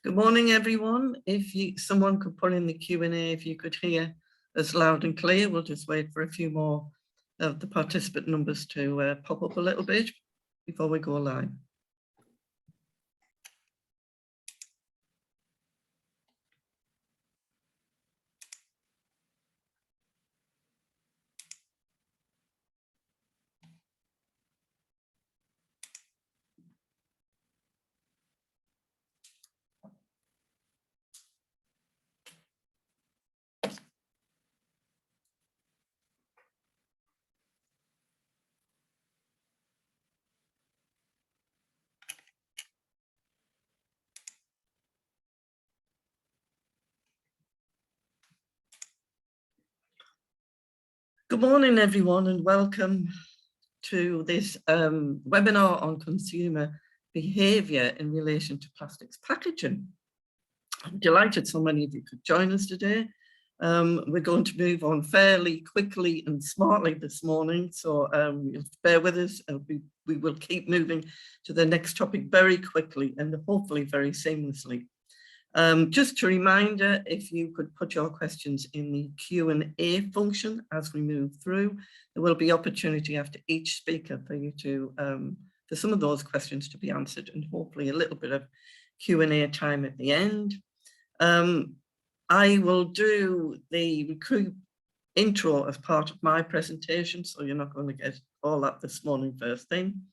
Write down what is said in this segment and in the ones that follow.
Good morning, everyone. Someone could put in the Q&A if you could hear us loud and clear. We'll just wait for a few more of the participant numbers to pop up a little bit before we go live. Good morning, everyone, and welcome to this webinar on consumer behaviour in relation to plastics packaging. I'm delighted so many of you could join us today. We're going to move on fairly quickly and smartly this morning, so you'll bear with us. We will keep moving to the next topic very quickly and hopefully very seamlessly. Just a reminder, if you could put your questions in the Q&A function as we move through, there will be opportunity after each speaker for you to, for some of those questions to be answered, and hopefully a little bit of Q&A time at the end. I will do the recruit intro as part of my presentation, so you're not going to get all that this morning first thing.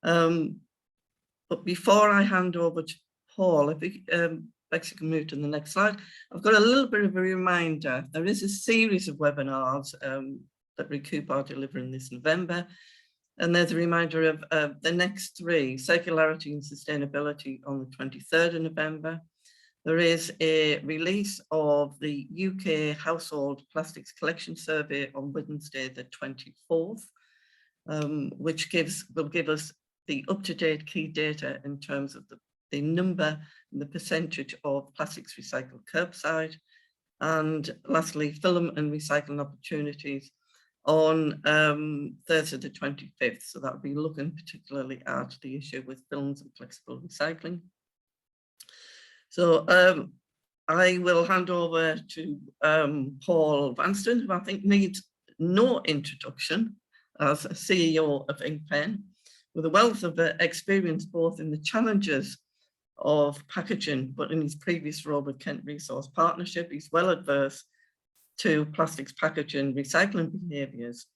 But before I hand over to Paul, if we Bex, you can move to the next slide. I've got a little bit of a reminder. There is a series of webinars that Recoup are delivering this November. And there's a reminder of the next three: Circularity and Sustainability on the 23rd of November. There is a release of the UK Household Plastics Collection Survey on Wednesday, the 24th, which will give us the up-to-date key data in terms of the number and the percentage of plastics recycled curbside. And lastly, film and recycling opportunities on Thursday the 25th. So that'll be looking particularly at the issue with films and flexible recycling. So I will hand over to Paul Vanston, who I think needs no introduction as CEO of InkPen, with a wealth of experience both in the challenges of packaging, but in his previous role with Kent Resource Partnership, he's well adverse to plastics packaging recycling behaviours.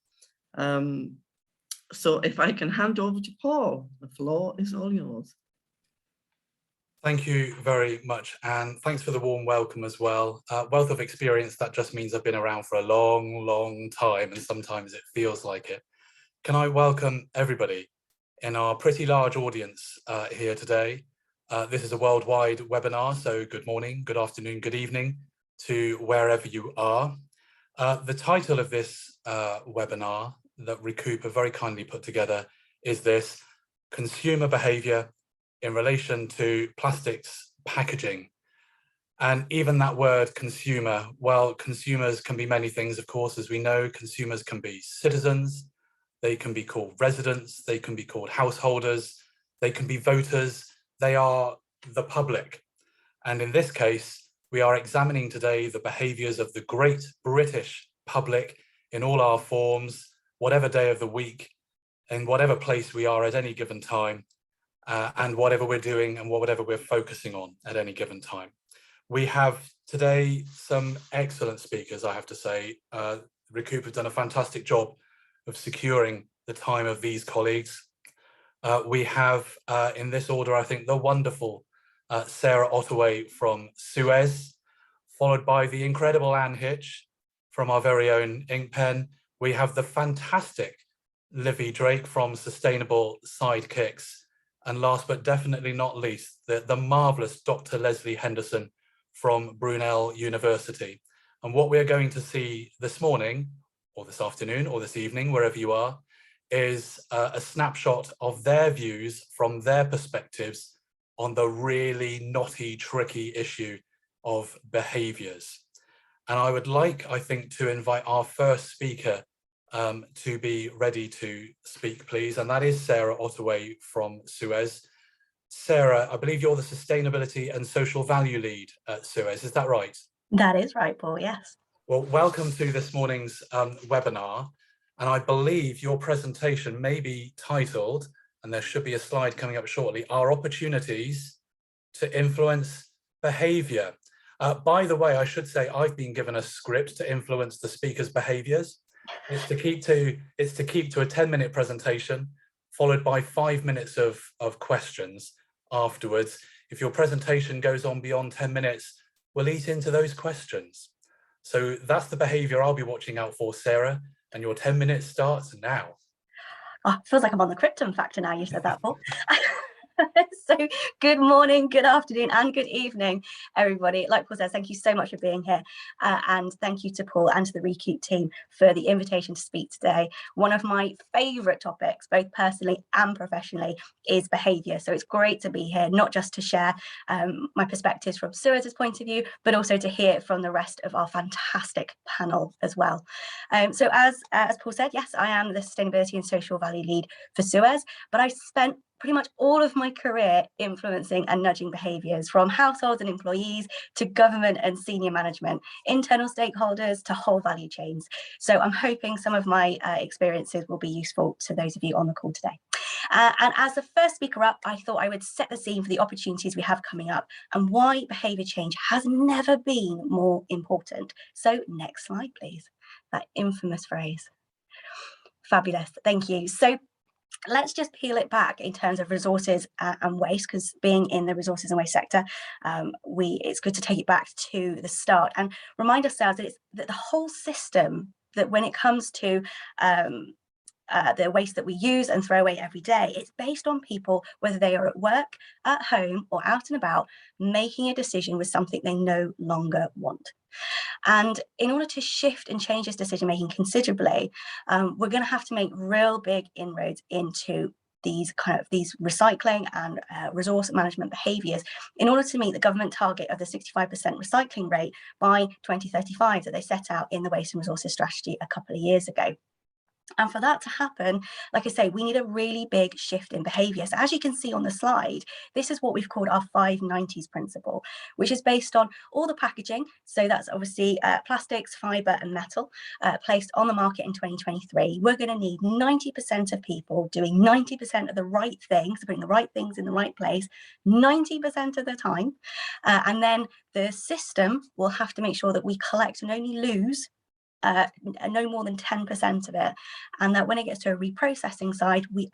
So if I can hand over to Paul, the floor is all yours. Thank you very much, and thanks for the warm welcome as well. Wealth of experience, that just means I've been around for a long time, and sometimes it feels like it. Can I welcome everybody in our pretty large audience here today. This is a worldwide webinar, so good morning, good afternoon, good evening to wherever you are. The title of this webinar that Recoup have very kindly put together is this: Consumer Behaviour in relation to plastics packaging. And even that word consumer, well, consumers can be many things, of course, as we know. Consumers can be citizens, they can be called residents, they can be called householders, they can be voters. They are the public. And in this case, we are examining today the behaviours of the great British public in all our forms, whatever day of the week, in whatever place we are at any given time, and whatever we're doing and whatever we're focusing on at any given time. We have today some excellent speakers, I have to say. Recoup have done a fantastic job of securing the time of these colleagues. We have, in this order, I think, the wonderful Sarah Ottaway from Suez, followed by the incredible Anne Hitch from our very own InkPen. We have the fantastic Livy Drake from Sustainable Sidekicks. And last but definitely not least, the marvellous Dr. Leslie Henderson from Brunel University. And what we're going to see this morning, or this afternoon, or this evening, wherever you are, is a snapshot of their views from their perspectives on the really knotty, tricky issue of behaviours. And I would like, I think, to invite our first speaker to be ready to speak, please. And that is Sarah Ottaway from Suez. Sarah, I believe you're the Sustainability and Social Value Lead at Suez, is that right? That is right, Paul, yes. Well, welcome to this morning's webinar. And I believe your presentation may be titled, and there should be a slide coming up shortly, Our Opportunities to Influence Behaviour. By the way, I should say I've been given a script to influence the speaker's behaviours. It's to keep to a 10-minute presentation, followed by 5 minutes of questions afterwards. If your presentation goes on beyond 10 minutes, we'll eat into those questions. So that's the behaviour I'll be watching out for, Sarah, and your 10 minutes starts now. Oh, feels like I'm on the Krypton Factor now you said that, Paul. So good morning, good afternoon and good evening, everybody. Like Paul says, thank you so much for being here. And thank you to Paul and to the Recoup team for the invitation to speak today. One of my favourite topics, both personally and professionally, is behaviour. So it's great to be here, not just to share my perspectives from Suez's point of view, but also to hear from the rest of our fantastic panel as well. So as Paul said, yes, I am the Sustainability and Social Value Lead for Suez, but I spent pretty much all of my career influencing and nudging behaviours, from households and employees to government and senior management, internal stakeholders to whole value chains. So I'm hoping some of my experiences will be useful to those of you on the call today. And as the first speaker up, I thought I would set the scene for the opportunities we have coming up and why behaviour change has never been more important. So next slide, please. That infamous phrase. Fabulous, thank you. So let's just peel it back in terms of resources and waste, because being in the resources and waste sector, it's good to take it back to the start and remind ourselves that the whole system, that when it comes to the waste that we use and throw away every day, it's based on people, whether they are at work, at home or out and about, making a decision with something they no longer want. And in order to shift and change this decision making considerably, we're going to have to make real big inroads into these recycling and resource management behaviours in order to meet the government target of the 65% recycling rate by 2035 that they set out in the Waste and Resources Strategy a couple of years ago. And for that to happen, like I say, we need a really big shift in behaviour. So as you can see on the slide, this is what we've called our 590s principle, which is based on all the packaging. So that's obviously plastics, fibre and metal placed on the market in 2023. We're going to need 90% of people doing 90% of the right things, putting the right things in the right place, 90% of the time. And then the system will have to make sure that we collect and only lose no more than 10% of it, and that when it gets to a reprocessing side, we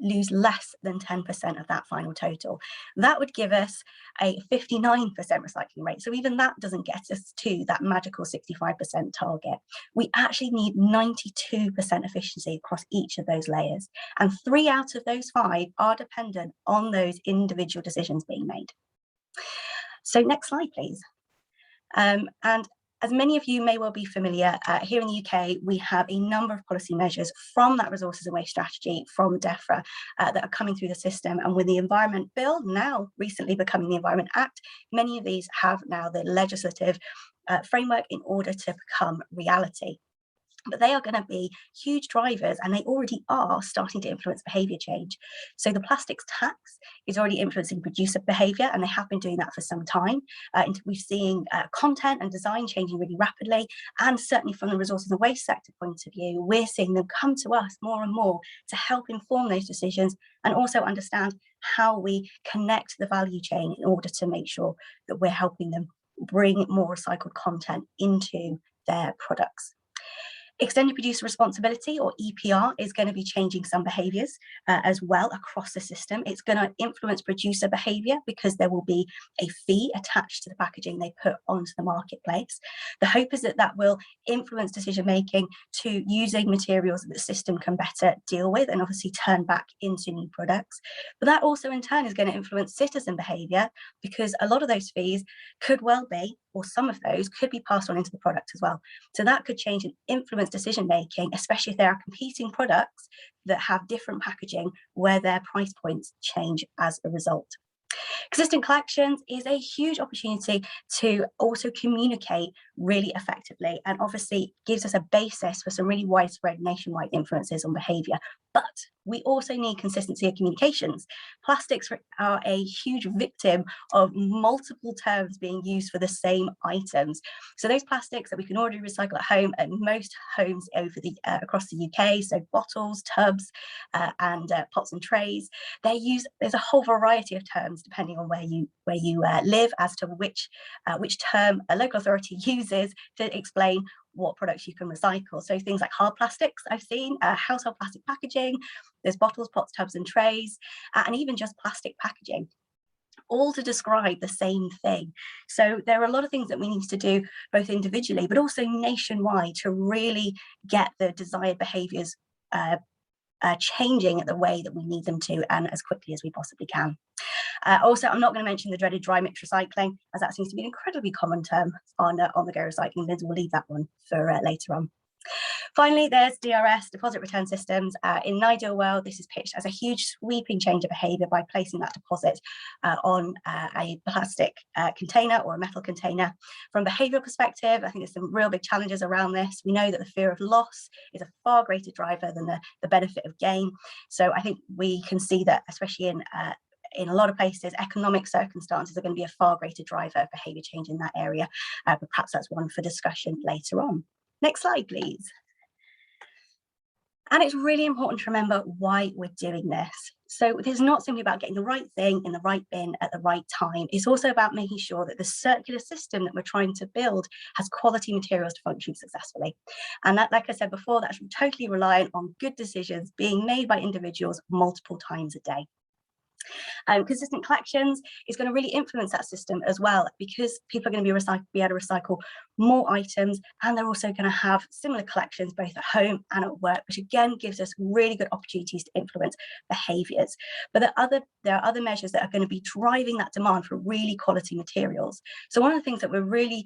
lose less than 10% of that final total. That would give us a 59% recycling rate. So even that doesn't get us to that magical 65% target. We actually need 92% efficiency across each of those layers, and 3 out of those 5 are dependent on those individual decisions being made. So next slide, please. And as many of you may well be familiar, here in the UK, we have a number of policy measures from that resources and waste strategy from DEFRA that are coming through the system. And with the Environment Bill now recently becoming the Environment Act, many of these have now the legislative framework in order to become reality. But they are going to be huge drivers, and they already are starting to influence behaviour change. So the plastics tax is already influencing producer behaviour, and they have been doing that for some time. We've seen content and design changing really rapidly, and certainly from the resources and waste sector point of view, we're seeing them come to us more and more to help inform those decisions and also understand how we connect the value chain in order to make sure that we're helping them bring more recycled content into their products. Extended producer responsibility, or EPR, is going to be changing some behaviours as well across the system. It's going to influence producer behaviour because there will be a fee attached to the packaging they put onto the marketplace. The hope is that that will influence decision making to using materials that the system can better deal with and obviously turn back into new products. But that also in turn is going to influence citizen behaviour, because a lot of those fees could well be, or some of those could be passed on into the product as well. So that could change and influence decision making, especially if there are competing products that have different packaging where their price points change as a result. Consistent collections is a huge opportunity to also communicate really effectively, and obviously gives us a basis for some really widespread nationwide influences on behaviour. But we also need consistency of communications. Plastics are a huge victim of multiple terms being used for the same items. So those plastics that we can already recycle at home, and most homes over across the UK, so bottles, tubs, and pots and trays, there's a whole variety of terms depending on where you live as to which term a local authority uses to explain what products you can recycle. So things like hard plastics, I've seen, household plastic packaging, there's bottles, pots, tubs and trays, and even just plastic packaging, all to describe the same thing. So there are a lot of things that we need to do both individually but also nationwide to really get the desired behaviours changing the way that we need them to, and as quickly as we possibly can. Also, I'm not going to mention the dreaded dry mix recycling, as that seems to be an incredibly common term on the go recycling bins. We'll leave that one for later on. Finally, there's DRS, deposit return systems. In an ideal world, this is pitched as a huge sweeping change of behaviour by placing that deposit on a plastic container or a metal container. From a behavioural perspective, I think there's some real big challenges around this. We know that the fear of loss is a far greater driver than the benefit of gain. So I think we can see that, especially in a lot of places, economic circumstances are going to be a far greater driver of behaviour change in that area, but perhaps that's one for discussion later on. Next slide, please. And it's really important to remember why we're doing this. So it's not simply about getting the right thing in the right bin at the right time. It's also about making sure that the circular system that we're trying to build has quality materials to function successfully. And that, like I said before, that's totally reliant on good decisions being made by individuals multiple times a day. Consistent collections is going to really influence that system as well, because people are going to be able to recycle more items, and they're also going to have similar collections both at home and at work, which again gives us really good opportunities to influence behaviours. But there are other measures that are going to be driving that demand for really quality materials. So one of the things that we're really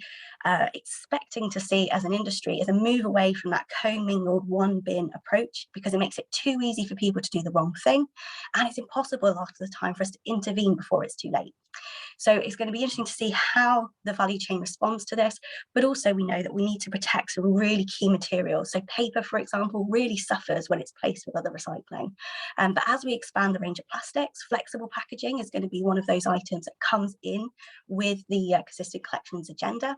expecting to see as an industry is a move away from that commingled one bin approach, because it makes it too easy for people to do the wrong thing, and it's impossible after the time for us to intervene before it's too late. So it's going to be interesting to see how the value chain responds to this, but also we know that we need to protect some really key materials. So paper, for example, really suffers when it's placed with other recycling. But as we expand the range of plastics, flexible packaging is going to be one of those items that comes in with the consistent collections agenda.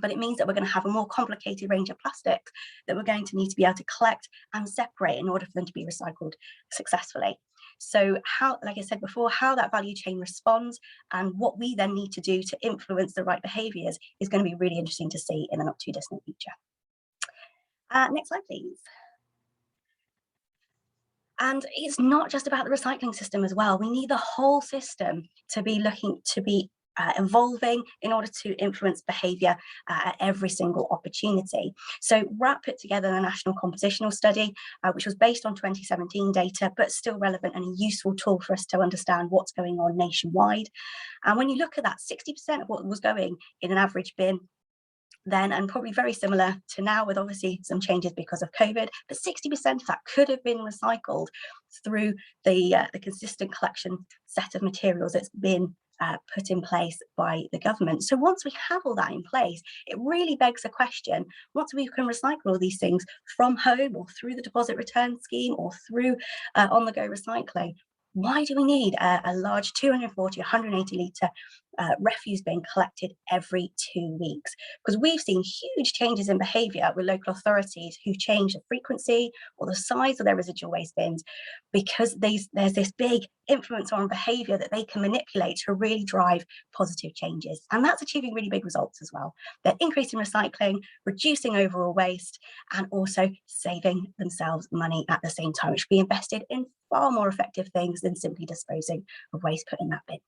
But it means that we're going to have a more complicated range of plastics that we're going to need to be able to collect and separate in order for them to be recycled successfully. So how, like I said before, how that value chain responds and what we then need to do to influence the right behaviours is going to be really interesting to see in the not too distant future. Next slide, please. And it's not just about the recycling system as well. We need the whole system to be evolving in order to influence behaviour at every single opportunity. So WRAP put together a national compositional study, which was based on 2017 data, but still relevant and a useful tool for us to understand what's going on nationwide. And when you look at that, 60% of what was going in an average bin then, and probably very similar to now with obviously some changes because of COVID, but 60% of that could have been recycled through the consistent collection set of materials that's been put in place by the government. So once we have all that in place, it really begs the question, once we can recycle all these things from home or through the deposit return scheme or through on-the-go recycling, why do we need a large 240, 180 litre refuse being collected every 2 weeks? Because we've seen huge changes in behaviour with local authorities who change the frequency or the size of their residual waste bins, because there's this big influence on behaviour that they can manipulate to really drive positive changes. And that's achieving really big results as well. They're increasing recycling, reducing overall waste, and also saving themselves money at the same time, which will be invested in far more effective things than simply disposing of waste put in that bin.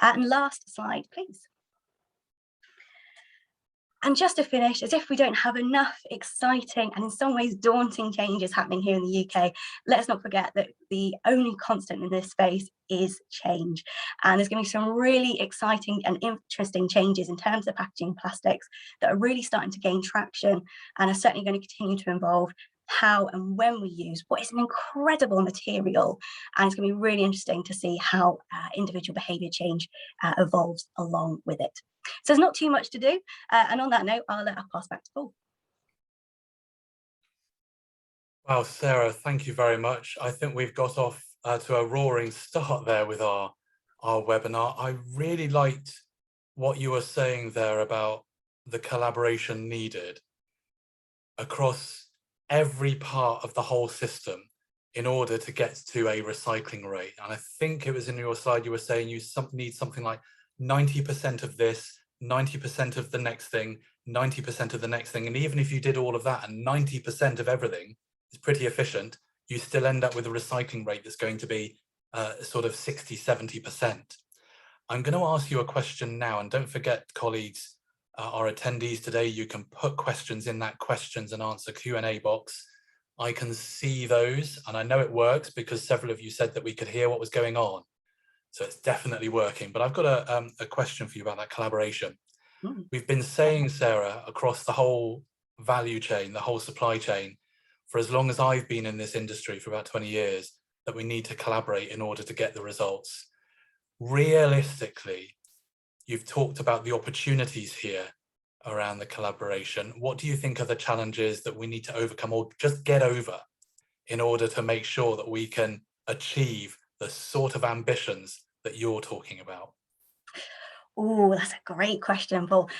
And last slide, please. And just to finish, as if we don't have enough exciting and in some ways daunting changes happening here in the UK, let's not forget that the only constant in this space is change. And there's going to be some really exciting and interesting changes in terms of packaging plastics that are really starting to gain traction and are certainly going to continue to involve how and when we use what is an incredible material. And it's going to be really interesting to see how individual behaviour change evolves along with it. So there's not too much to do. And on that note, I'll pass back to Paul. Wow, Sarah, thank you very much. I think we've got off to a roaring start there with our webinar. I really liked what you were saying there about the collaboration needed across every part of the whole system in order to get to a recycling rate. And I think it was in your slide you were saying you need something like 90% of this, 90% of the next thing, 90% of the next thing. And even if you did all of that and 90% of everything is pretty efficient, you still end up with a recycling rate that's going to be sort of 60, 70%. I'm going to ask you a question now, and don't forget, colleagues, our attendees today, you can put questions in that questions and answer Q&A box. I can see those, and I know it works because several of you said that we could hear what was going on. So it's definitely working. But I've got a question for you about that collaboration. We've been saying, Sarah, across the whole value chain, the whole supply chain, for as long as I've been in this industry, for about 20 years, that we need to collaborate in order to get the results. Realistically, you've talked about the opportunities here around the collaboration. What do you think are the challenges that we need to overcome or just get over in order to make sure that we can achieve the sort of ambitions that you're talking about? Oh, that's a great question, Paul.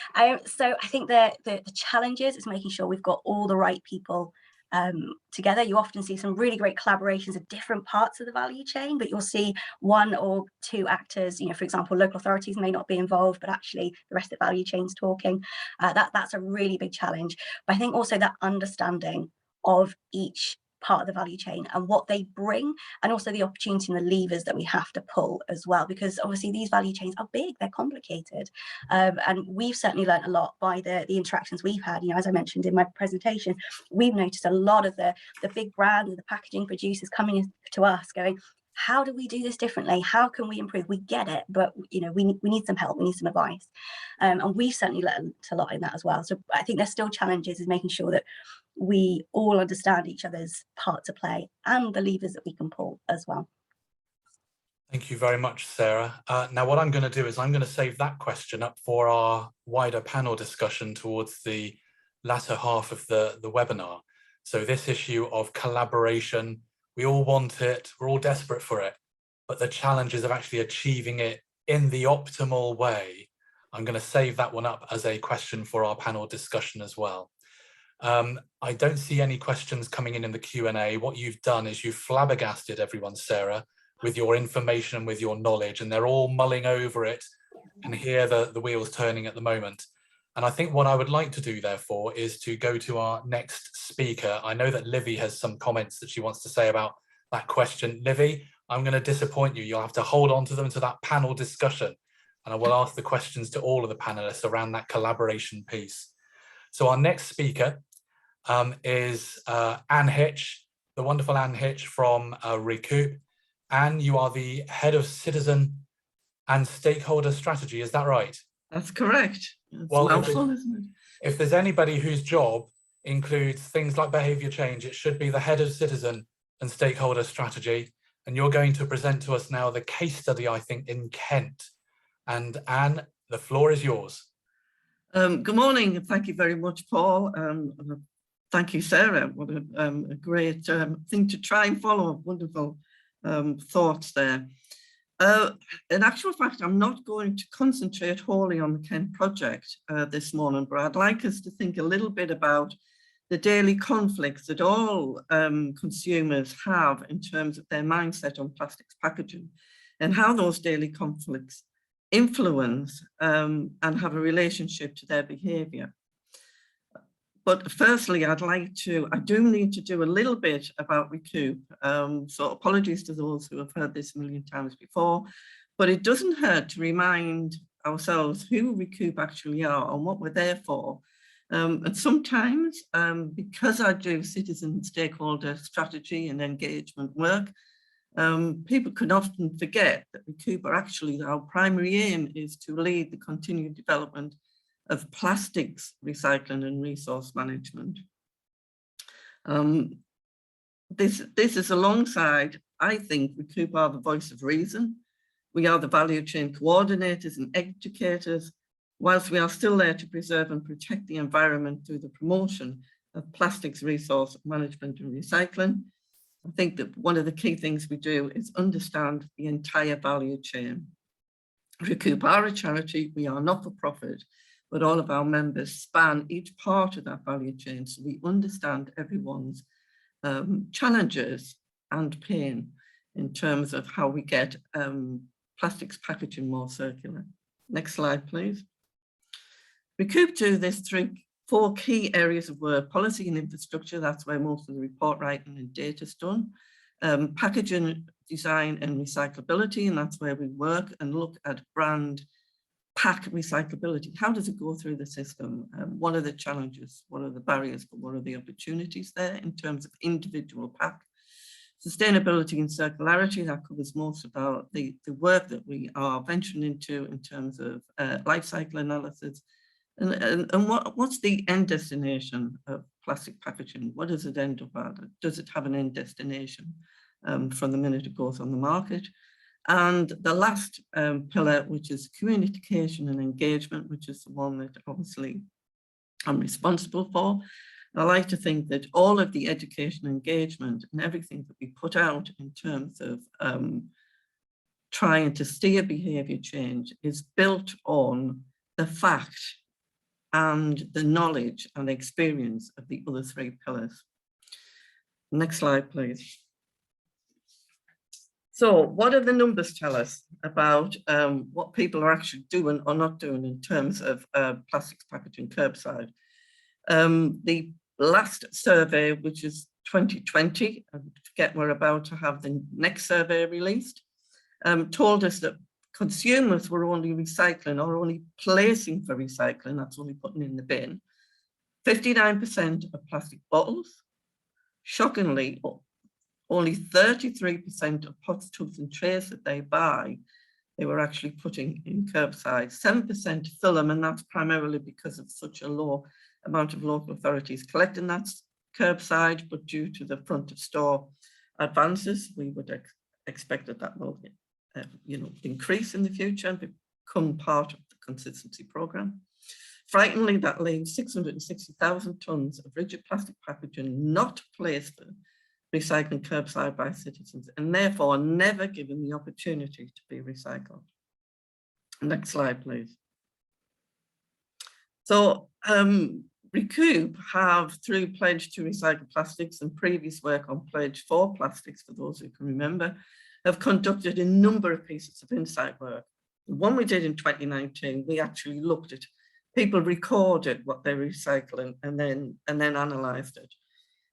So I think the challenges is making sure we've got all the right people together. You often see some really great collaborations at different parts of the value chain, but you'll see one or two actors, you know, for example, local authorities may not be involved, but actually the rest of the value chain's talking. That's a really big challenge. But I think also that understanding of each part of the value chain and what they bring, and also the opportunity and the levers that we have to pull as well, because obviously these value chains are big, they're complicated, and we've certainly learned a lot by the interactions we've had. You know, as I mentioned in my presentation, we've noticed a lot of the big brands and the packaging producers coming in to us going, how do we do this differently? How can we improve? We get it, but you know, we need some help, we need some advice, and we've certainly learned a lot in that as well. So I think there's still challenges in making sure that we all understand each other's part to play and the levers that we can pull as well. Thank you very much, Sarah. Now what I'm going to do is I'm going to save that question up for our wider panel discussion towards the latter half of the webinar. So this issue of collaboration, we all want it, we're all desperate for it, but the challenges of actually achieving it in the optimal way, I'm going to save that one up as a question for our panel discussion as well. I don't see any questions coming in the Q&A. What you've done is you've flabbergasted everyone, Sarah, with your information and with your knowledge, and they're all mulling over it and hear the wheels turning at the moment. And I think what I would like to do, therefore, is to go to our next speaker. I know that Livy has some comments that she wants to say about that question. Livy, I'm going to disappoint you. You'll have to hold on to them to that panel discussion. And I will ask the questions to all of the panelists around that collaboration piece. So our next speaker is Anne Hitch, the wonderful Anne Hitch from Recoup. Anne, you are the head of citizen and stakeholder strategy, is that right? That's correct. It's well, mouthful, isn't it? If there's anybody whose job includes things like behaviour change, it should be the head of citizen and stakeholder strategy. And you're going to present to us now the case study, I think, in Kent. And Anne, the floor is yours. Good morning, and thank you very much, Paul. Thank you, Sarah. What a great thing to try and follow. Wonderful thoughts there. In actual fact, I'm not going to concentrate wholly on the Kent project this morning, but I'd like us to think a little bit about the daily conflicts that all consumers have in terms of their mindset on plastics packaging, and how those daily conflicts influence and have a relationship to their behaviour. But firstly, I do need to do a little bit about Recoup. So apologies to those who have heard this a million times before, but it doesn't hurt to remind ourselves who Recoup actually are and what we're there for. And sometimes, because I do citizen stakeholder strategy and engagement work, people can often forget that Recoup are actually, our primary aim is to lead the continued development of plastics recycling and resource management. This is alongside, I think, Recoup are the voice of reason. We are the value chain coordinators and educators, whilst we are still there to preserve and protect the environment through the promotion of plastics resource management and recycling. I think that one of the key things we do is understand the entire value chain. Recoup are a charity, we are not for profit, but all of our members span each part of that value chain, so we understand everyone's challenges and pain in terms of how we get plastics packaging more circular. Next slide, please. Recoup do this through 4 key areas of work: policy and infrastructure, that's where most of the report writing and data is done. Packaging, design and recyclability, and that's where we work and look at brand pack recyclability. How does it go through the system? What are the challenges? What are the barriers? But what are the opportunities there in terms of individual pack? Sustainability and circularity, that covers most about the work that we are venturing into in terms of life cycle analysis. And what's the end destination of plastic packaging? What does it end up at? Does it have an end destination from the minute it goes on the market? And the last pillar, which is communication and engagement, which is the one that obviously I'm responsible for. I like to think that all of the education engagement and everything that we put out in terms of trying to steer behaviour change is built on the fact and the knowledge and experience of the other 3 pillars. Next slide, please. So what do the numbers tell us about what people are actually doing or not doing in terms of plastics packaging curbside? The last survey, which is 2020, I forget we're about to have the next survey released, told us that consumers were only recycling or only placing for recycling, that's only putting in the bin, 59% of plastic bottles. Shockingly, only 33% of pots, tubs and trays that they buy, they were actually putting in curbside. 7% fill them, and that's primarily because of such a low amount of local authorities collecting that curbside, but due to the front of store advances, we would expect that will increase in the future and become part of the consistency programme. Frighteningly, that leaves 660,000 tonnes of rigid plastic packaging not placed for recycling curbside by citizens, and therefore never given the opportunity to be recycled. Next slide, please. So Recoup have, through Pledge to Recycle Plastics and previous work on Pledge for Plastics, for those who can remember, have conducted a number of pieces of insight work. The one we did in 2019, we actually looked at, people recorded what they're recycling and then analysed it.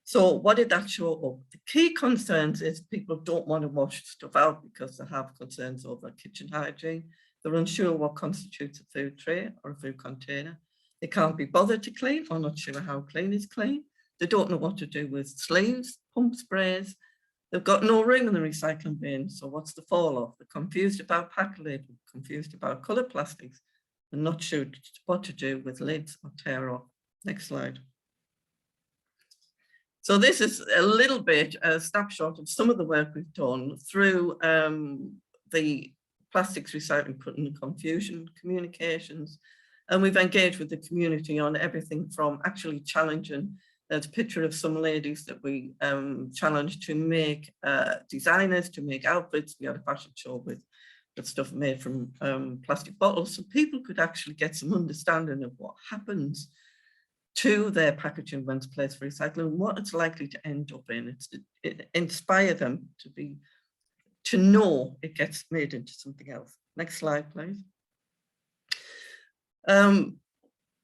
So what did that show up? The key concerns is people don't want to wash stuff out because they have concerns over kitchen hygiene. They're unsure what constitutes a food tray or a food container. They can't be bothered to clean or not sure how clean is clean. They don't know what to do with sleeves, pump sprays. They've got no room in the recycling bin. So what's the fall off? They're confused about pack label, confused about colour plastics, and not sure what to do with lids or tear off. Next slide. So this is a little bit a snapshot of some of the work we've done through the plastics recycling cutting and confusion communications. And we've engaged with the community on everything from actually challenging, there's a picture of some ladies that we challenged to make designers, to make outfits. We had a fashion show with stuff made from plastic bottles, so people could actually get some understanding of what happens to their packaging when it's placed for recycling and what it's likely to end up in. It inspire them to know it gets made into something else. Next slide, please.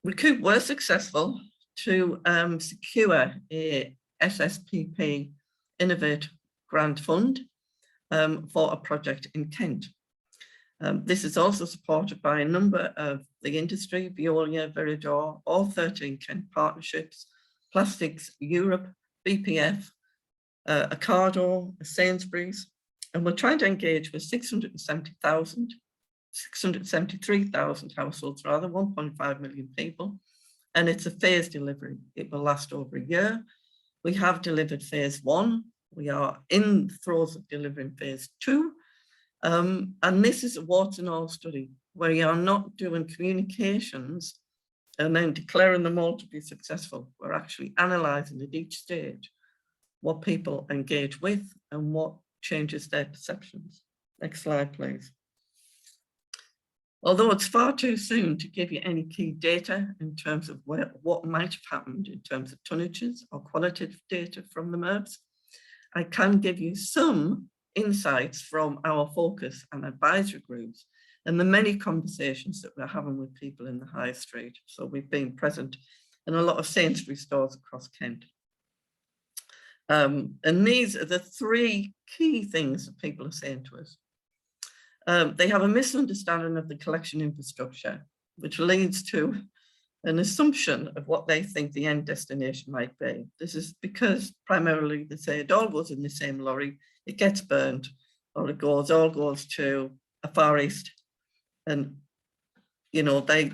Recoup were successful to secure a SSPP Innovate grant fund for a project in Kent. This is also supported by a number of the industry, Veolia, Viridor, all 13 Kent partnerships, Plastics Europe, BPF, Ocado, Sainsbury's, and we're trying to engage with 673,000 households, rather, 1.5 million people, and it's a phased delivery. It will last over a year. We have delivered phase 1. We are in the throes of delivering phase 2. And this is a warts and all study where you are not doing communications and then declaring them all to be successful. We're actually analysing at each stage what people engage with and what changes their perceptions. Next slide, please. Although it's far too soon to give you any key data in terms of what might have happened in terms of tonnages or qualitative data from the MERBs, I can give you some insights from our focus and advisory groups and the many conversations that we're having with people in the high street. So we've been present in a lot of Sainsbury's stores across Kent. And these are the 3 key things that people are saying to us. They have a misunderstanding of the collection infrastructure, which leads to an assumption of what they think the end destination might be. This is because primarily they say it all goes in the same lorry, it gets burnt, or it all goes to a Far East. And, you know, they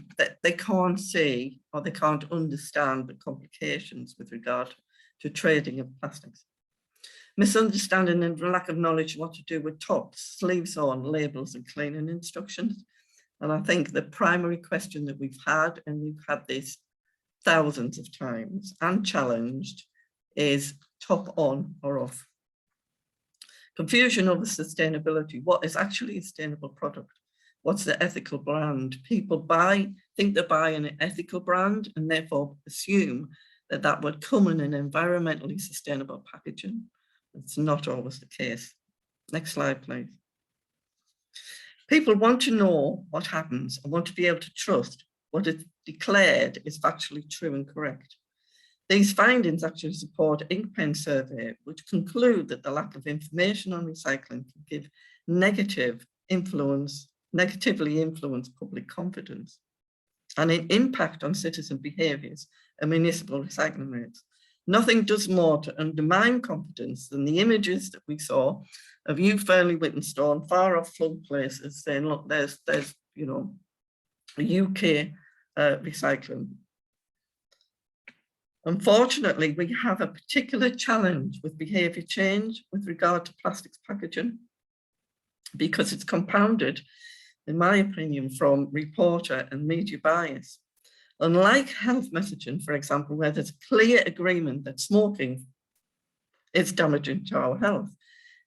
can't see or they can't understand the complications with regard to trading of plastics. Misunderstanding and lack of knowledge what to do with tops, sleeves on, labels and cleaning instructions. And I think the primary question that we've had, and we've had this thousands of times and challenged, is top on or off. Confusion over sustainability. What is actually a sustainable product? What's the ethical brand? People think they're buying an ethical brand and therefore assume that that would come in an environmentally sustainable packaging. It's not always the case. Next slide, please. People want to know what happens and want to be able to trust what is declared is factually true and correct. These findings actually support Inkpen survey, which conclude that the lack of information on recycling can give negatively influence public confidence and an impact on citizen behaviours and municipal recycling rates. Nothing does more to undermine confidence than the images that we saw of you Fairley Whittenstone, far off flood places, saying, look, there's you know, UK recycling. Unfortunately, we have a particular challenge with behaviour change with regard to plastics packaging, because it's compounded, in my opinion, from reporter and media bias. Unlike health messaging, for example, where there's a clear agreement that smoking is damaging to our health,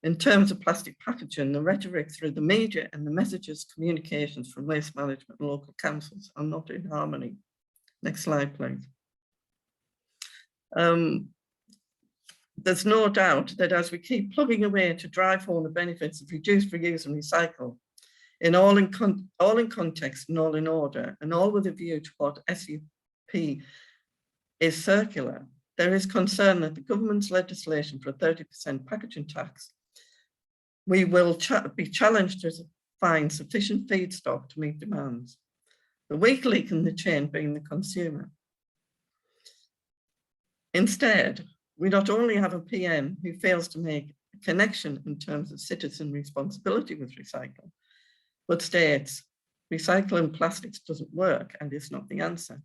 in terms of plastic packaging, the rhetoric through the media and the messages, communications from waste management and local councils are not in harmony. Next slide, please. There's no doubt that as we keep plugging away to drive home the benefits of reduce, reuse and recycle, all in context and all in order, and all with a view to what SUP is circular, there is concern that the government's legislation for a 30% packaging tax, we will be challenged to find sufficient feedstock to meet demands. The weak link in the chain being the consumer. Instead, we not only have a PM who fails to make a connection in terms of citizen responsibility with recycling, but states recycling plastics doesn't work and is not the answer.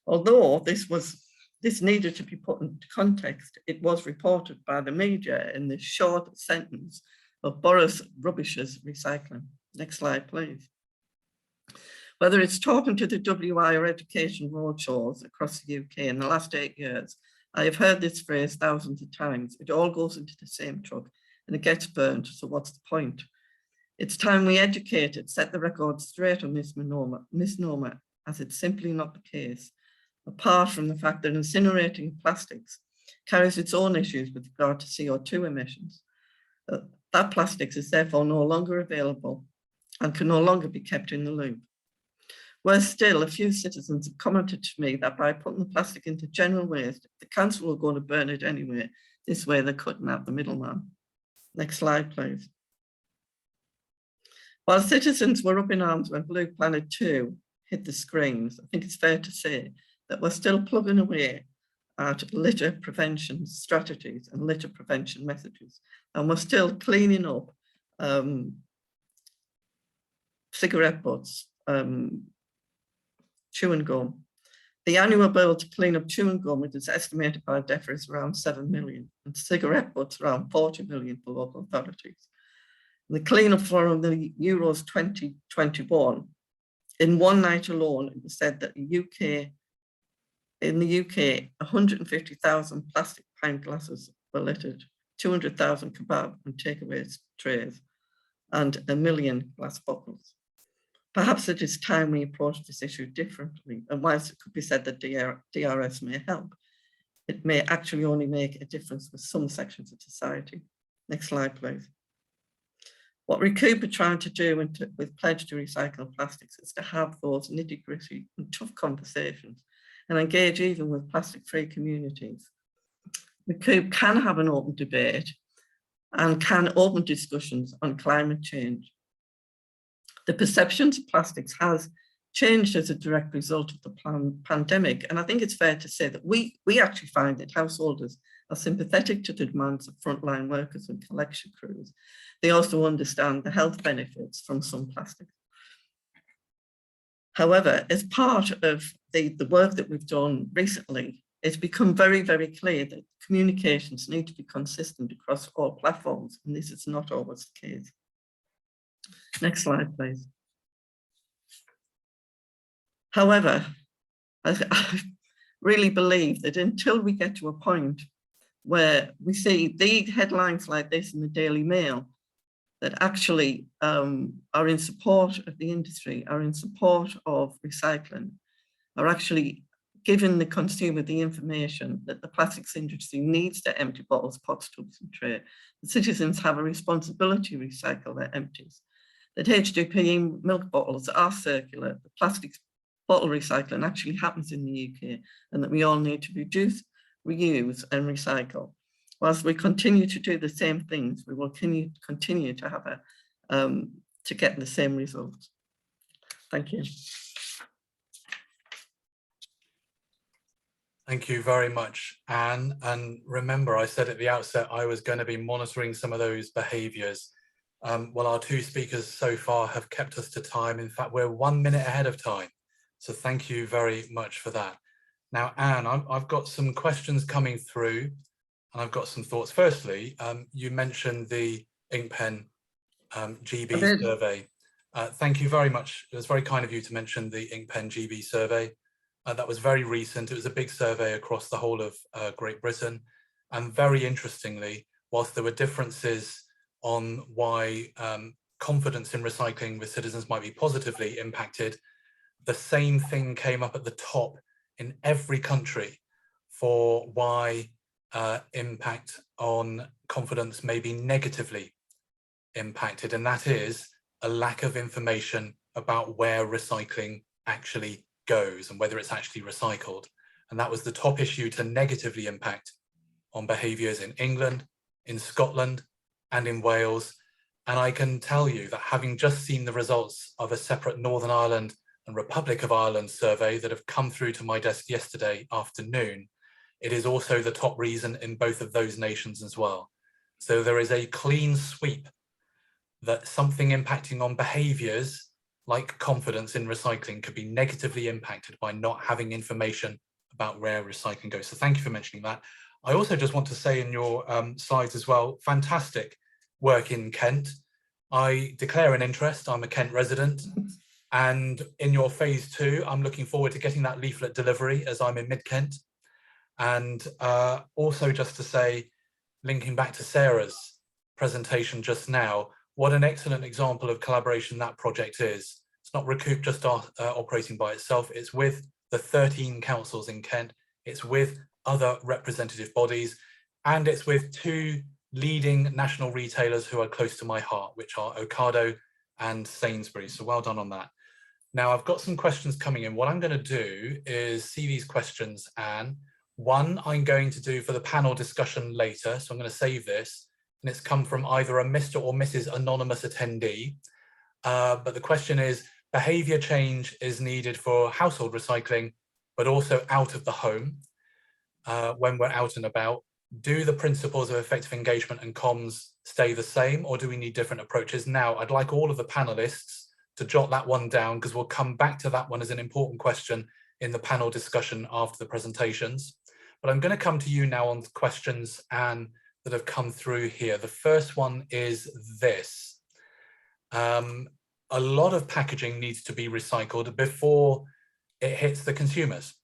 Although this needed to be put into context, it was reported by the media in this short sentence of Boris Rubbish's recycling. Next slide, please. Whether it's talking to the WI or education roadshows across the UK in the last 8 years, I have heard this phrase thousands of times. It all goes into the same truck and it gets burned, so what's the point? It's time we educate it, set the record straight on this misnomer, as it's simply not the case, apart from the fact that incinerating plastics carries its own issues with regard to CO2 emissions. That plastics is therefore no longer available and can no longer be kept in the loop. Worse still, a few citizens have commented to me that by putting the plastic into general waste, the council are going to burn it anyway. This way they're cutting out the middleman. Next slide, please. While citizens were up in arms when Blue Planet 2 hit the screens, I think it's fair to say that we're still plugging away at litter prevention strategies and litter prevention messages. And we're still cleaning up cigarette butts, chewing gum, The annual bill to clean up chewing gum is estimated by DEFRA is around 7 million, and cigarette butts around 40 million for local authorities. The cleanup from the Euros 2021, in one night alone, it was said that in the UK, 150,000 plastic pint glasses were littered, 200,000 kebab and takeaway trays, and 1 million glass bottles. Perhaps it is time we approach this issue differently, and whilst it could be said that DRS may help, it may actually only make a difference with some sections of society. Next slide, please. What Recoup are trying to do with Pledge to Recycle Plastics is to have those nitty-gritty and tough conversations and engage even with plastic-free communities. Recoup can have an open debate and can open discussions on climate change. The perceptions of plastics has changed as a direct result of the pandemic. And I think it's fair to say that we actually find that householders are sympathetic to the demands of frontline workers and collection crews. They also understand the health benefits from some plastics. However, as part of the work that we've done recently, it's become very, very clear that communications need to be consistent across all platforms, and this is not always the case. Next slide, please. However, I really believe that until we get to a point where we see the headlines like this in the Daily Mail that actually are in support of the industry, are in support of recycling, are actually giving the consumer the information that the plastics industry needs to empty bottles, pots, tubs and trays. The citizens have a responsibility to recycle their empties. That HDPE milk bottles are circular, the plastics bottle recycling actually happens in the UK, and that we all need to reduce, reuse and recycle. Whilst we continue to do the same things, we will continue to have to get the same results. Thank you. Thank you very much, Anne. And remember, I said at the outset, I was going to be monitoring some of those behaviours. Well, our two speakers so far have kept us to time. In fact, we're 1 minute ahead of time. So thank you very much for that. Now, Anne, I've got some questions coming through and I've got some thoughts. Firstly, you mentioned the InkPen GB survey. Thank you very much. It was very kind of you to mention the InkPen GB survey. That was very recent. It was a big survey across the whole of Great Britain. And very interestingly, whilst there were differences on why confidence in recycling with citizens might be positively impacted, the same thing came up at the top in every country for why impact on confidence may be negatively impacted, and that is a lack of information about where recycling actually goes and whether it's actually recycled. And that was the top issue to negatively impact on behaviours in England, in Scotland and in Wales. And I can tell you that having just seen the results of a separate Northern Ireland and Republic of Ireland survey that have come through to my desk yesterday afternoon, it is also the top reason in both of those nations as well. So there is a clean sweep that something impacting on behaviours like confidence in recycling could be negatively impacted by not having information about where recycling goes. So thank you for mentioning that. I also just want to say in your slides as well, fantastic work in Kent. I declare an interest, I'm a Kent resident, and in your phase 2, I'm looking forward to getting that leaflet delivery as I'm in Mid-Kent. And also just to say, linking back to Sarah's presentation just now, what an excellent example of collaboration that project is. It's not Recoup just operating by itself, it's with the 13 councils in Kent, it's with other representative bodies, and it's with 2 leading national retailers who are close to my heart, which are Ocado and Sainsbury's. So well done on that. Now I've got some questions coming in. What I'm going to do is see these questions, Anne. One I'm going to do for the panel discussion later, so I'm going to save this, and it's come from either a Mr. or Mrs. Anonymous attendee. But the question is, behaviour change is needed for household recycling, but also out of the home when we're out and about. Do the principles of effective engagement and comms stay the same, or do we need different approaches? Now, I'd like all of the panelists to jot that one down, because we'll come back to that one as an important question in the panel discussion after the presentations. But I'm going to come to you now on questions, Anne, that have come through here. The first one is this. A lot of packaging needs to be recycled before it hits the consumers.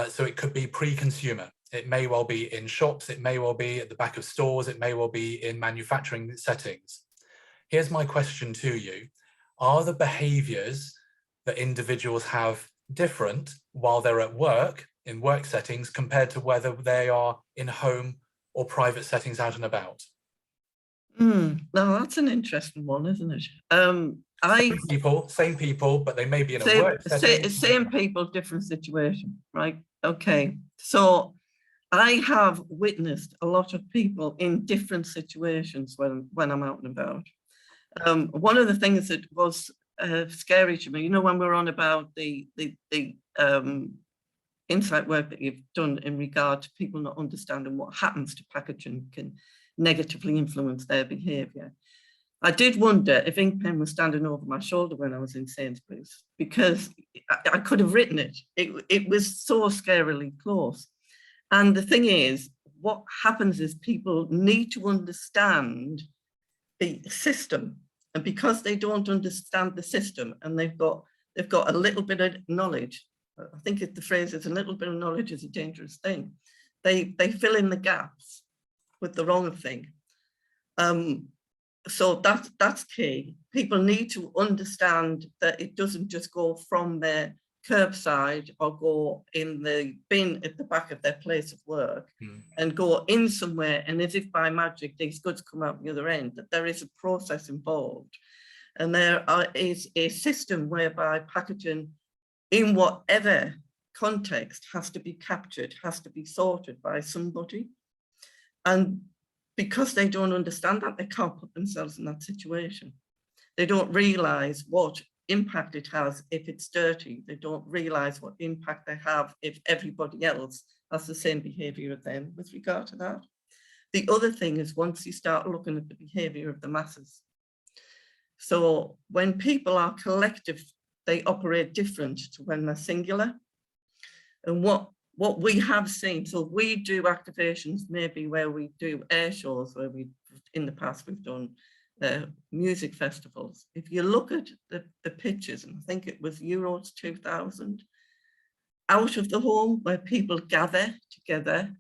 So it could be pre-consumer. It may well be in shops, it may well be at the back of stores, it may well be in manufacturing settings. Here's my question to you. Are the behaviours that individuals have different while they're at work, in work settings, compared to whether they are in home or private settings out and about? No, that's an interesting one, isn't it? Same people, but they may be in a work setting. Same people, different situation, right? Okay, so I have witnessed a lot of people in different situations when I'm out and about. One of the things that was scary to me, you know, when we're on about the insight work that you've done in regard to people not understanding what happens to packaging can negatively influence their behaviour. I did wonder if ink pen was standing over my shoulder when I was in Sainsbury's, because I could have written it. It was so scarily close. And the thing is, what happens is people need to understand the system. And because they don't understand the system and they've got a little bit of knowledge, I think the phrase is a little bit of knowledge is a dangerous thing. They fill in the gaps with the wrong thing. So that's key. People need to understand that it doesn't just go from their curbside or go in the bin at the back of their place of work and go in somewhere, and as if by magic these goods come out the other end, that there is a process involved. And there is a system whereby packaging in whatever context has to be captured, has to be sorted by somebody. And because they don't understand that, they can't put themselves in that situation. They don't realise what impact it has if it's dirty. They don't realise what impact they have if everybody else has the same behaviour as them with regard to that. The other thing is, once you start looking at the behaviour of the masses. So when people are collective, they operate different to when they're singular. And what we have seen, so we do activations maybe where we do air shows, where in the past we've done music festivals. If you look at the pictures, and I think it was Euros 2000, out of the home where people gather together,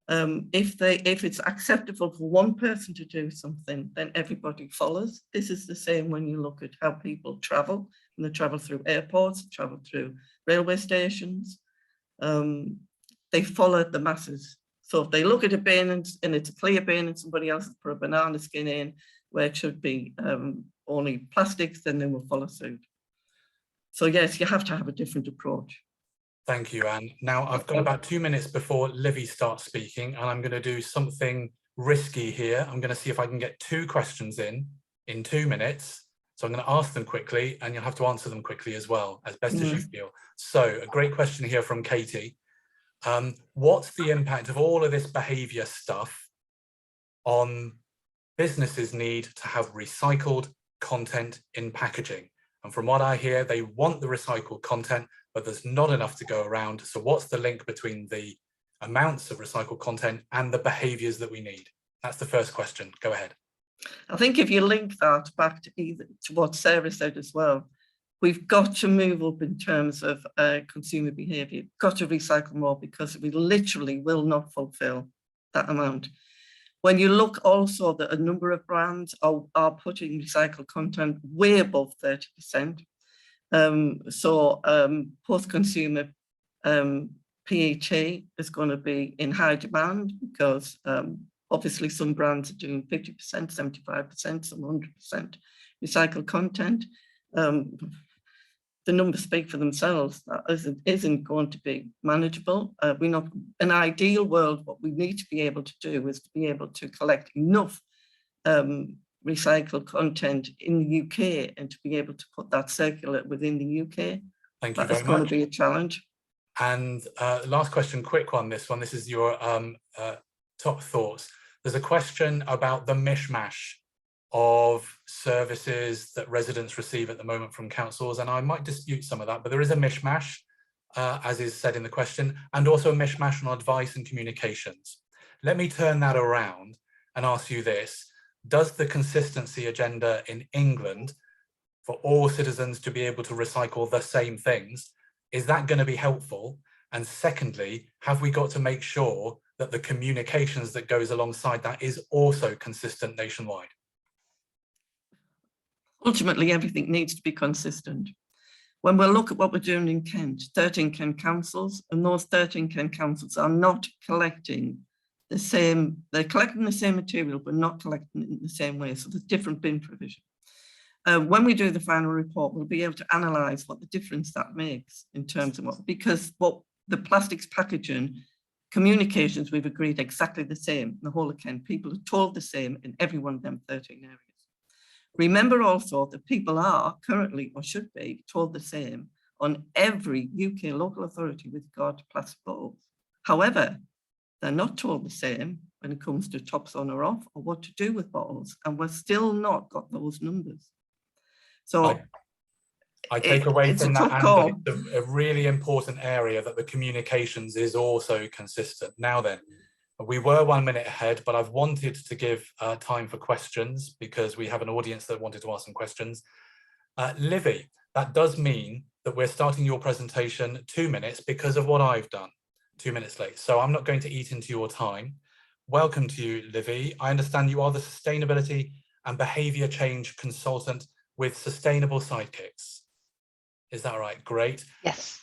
if it's acceptable for one person to do something, then everybody follows. This is the same when you look at how people travel, and they travel through airports, travel through railway stations. They follow the masses. So if they look at a bin and it's a clear bin and somebody else has put a banana skin in where it should be only plastics, then they will follow suit. So yes, you have to have a different approach. Thank you, Anne. Now I've got about 2 minutes before Livy starts speaking, and I'm going to do something risky here. I'm going to see if I can get 2 questions in 2 minutes. So I'm going to ask them quickly, and you'll have to answer them quickly as well, as best as you feel. So a great question here from Katie. What's the impact of all of this behaviour stuff on businesses' need to have recycled content in packaging? And from what I hear, they want the recycled content, but there's not enough to go around. So what's the link between the amounts of recycled content and the behaviours that we need? That's the first question. Go ahead. I think if you link that back to what Sarah said as well, we've got to move up in terms of consumer behaviour, got to recycle more, because we literally will not fulfil that amount. When you look also that a number of brands are putting recycled content way above 30%. Post-consumer PET is going to be in high demand, because obviously some brands are doing 50%, 75%, some 100% recycled content. The numbers speak for themselves. That isn't going to be manageable. We're not, an ideal world, what we need to be able to do is to be able to collect enough recycled content in the UK and to be able to put that circular within the UK. Thank you very much. That's going to be a challenge. And last question, quick one, this one. This is your top thoughts. There's a question about the mishmash of services that residents receive at the moment from councils, and I might dispute some of that, but there is a mishmash. as is said in the question, and also a mishmash on advice and communications. Let me turn that around and ask you this. Does the consistency agenda in England for all citizens to be able to recycle the same things, is that going to be helpful? And secondly, have we got to make sure that the communications that goes alongside that is also consistent nationwide? Ultimately, everything needs to be consistent. When we look at what we're doing in Kent, 13 Kent councils, and those 13 Kent councils are not collecting the same, they're collecting the same material, but not collecting it in the same way. So there's different bin provision. When we do the final report, we'll be able to analyse what the difference that makes in terms of because what the plastics packaging communications, we've agreed exactly the same. The whole of Kent, people are told the same in every one of them 13 areas. Remember also that people are currently, or should be, told the same on every UK local authority with regard to plastic bottles. However, they're not told the same when it comes to tops on or off or what to do with bottles, and we've still not got those numbers. So I take away from that, Anne, that it's a really important area that the communications is also consistent. Now then, we were 1 minute ahead, but I've wanted to give time for questions because we have an audience that wanted to ask some questions. Livy, that does mean that we're starting your presentation 2 minutes because of what I've done, 2 minutes late. So I'm not going to eat into your time. Welcome to you, Livy. I understand you are the Sustainability and Behaviour Change Consultant with Sustainable Sidekicks. Is that right? Great. Yes.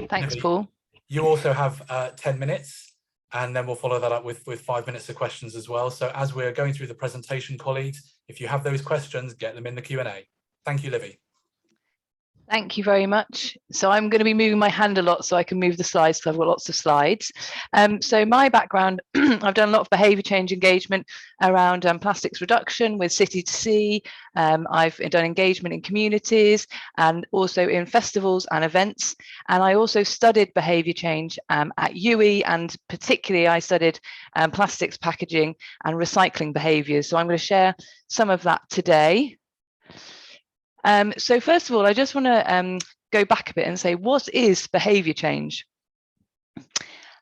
Thanks, Livy, Paul. you also have 10 minutes, and then we'll follow that up with 5 minutes of questions as well. So as we're going through the presentation, colleagues, if you have those questions, get them in the Q&A. Thank you, Livy. Thank you very much. So I'm going to be moving my hand a lot so I can move the slides because I've got lots of slides. So my background, I've done a lot of behaviour change engagement around plastics reduction with City to Sea. I've done engagement in communities and also in festivals and events. And I also studied behaviour change at UE, and particularly I studied plastics packaging and recycling behaviours. So I'm going to share some of that today. So first of all, I just want to go back a bit and say, what is behaviour change?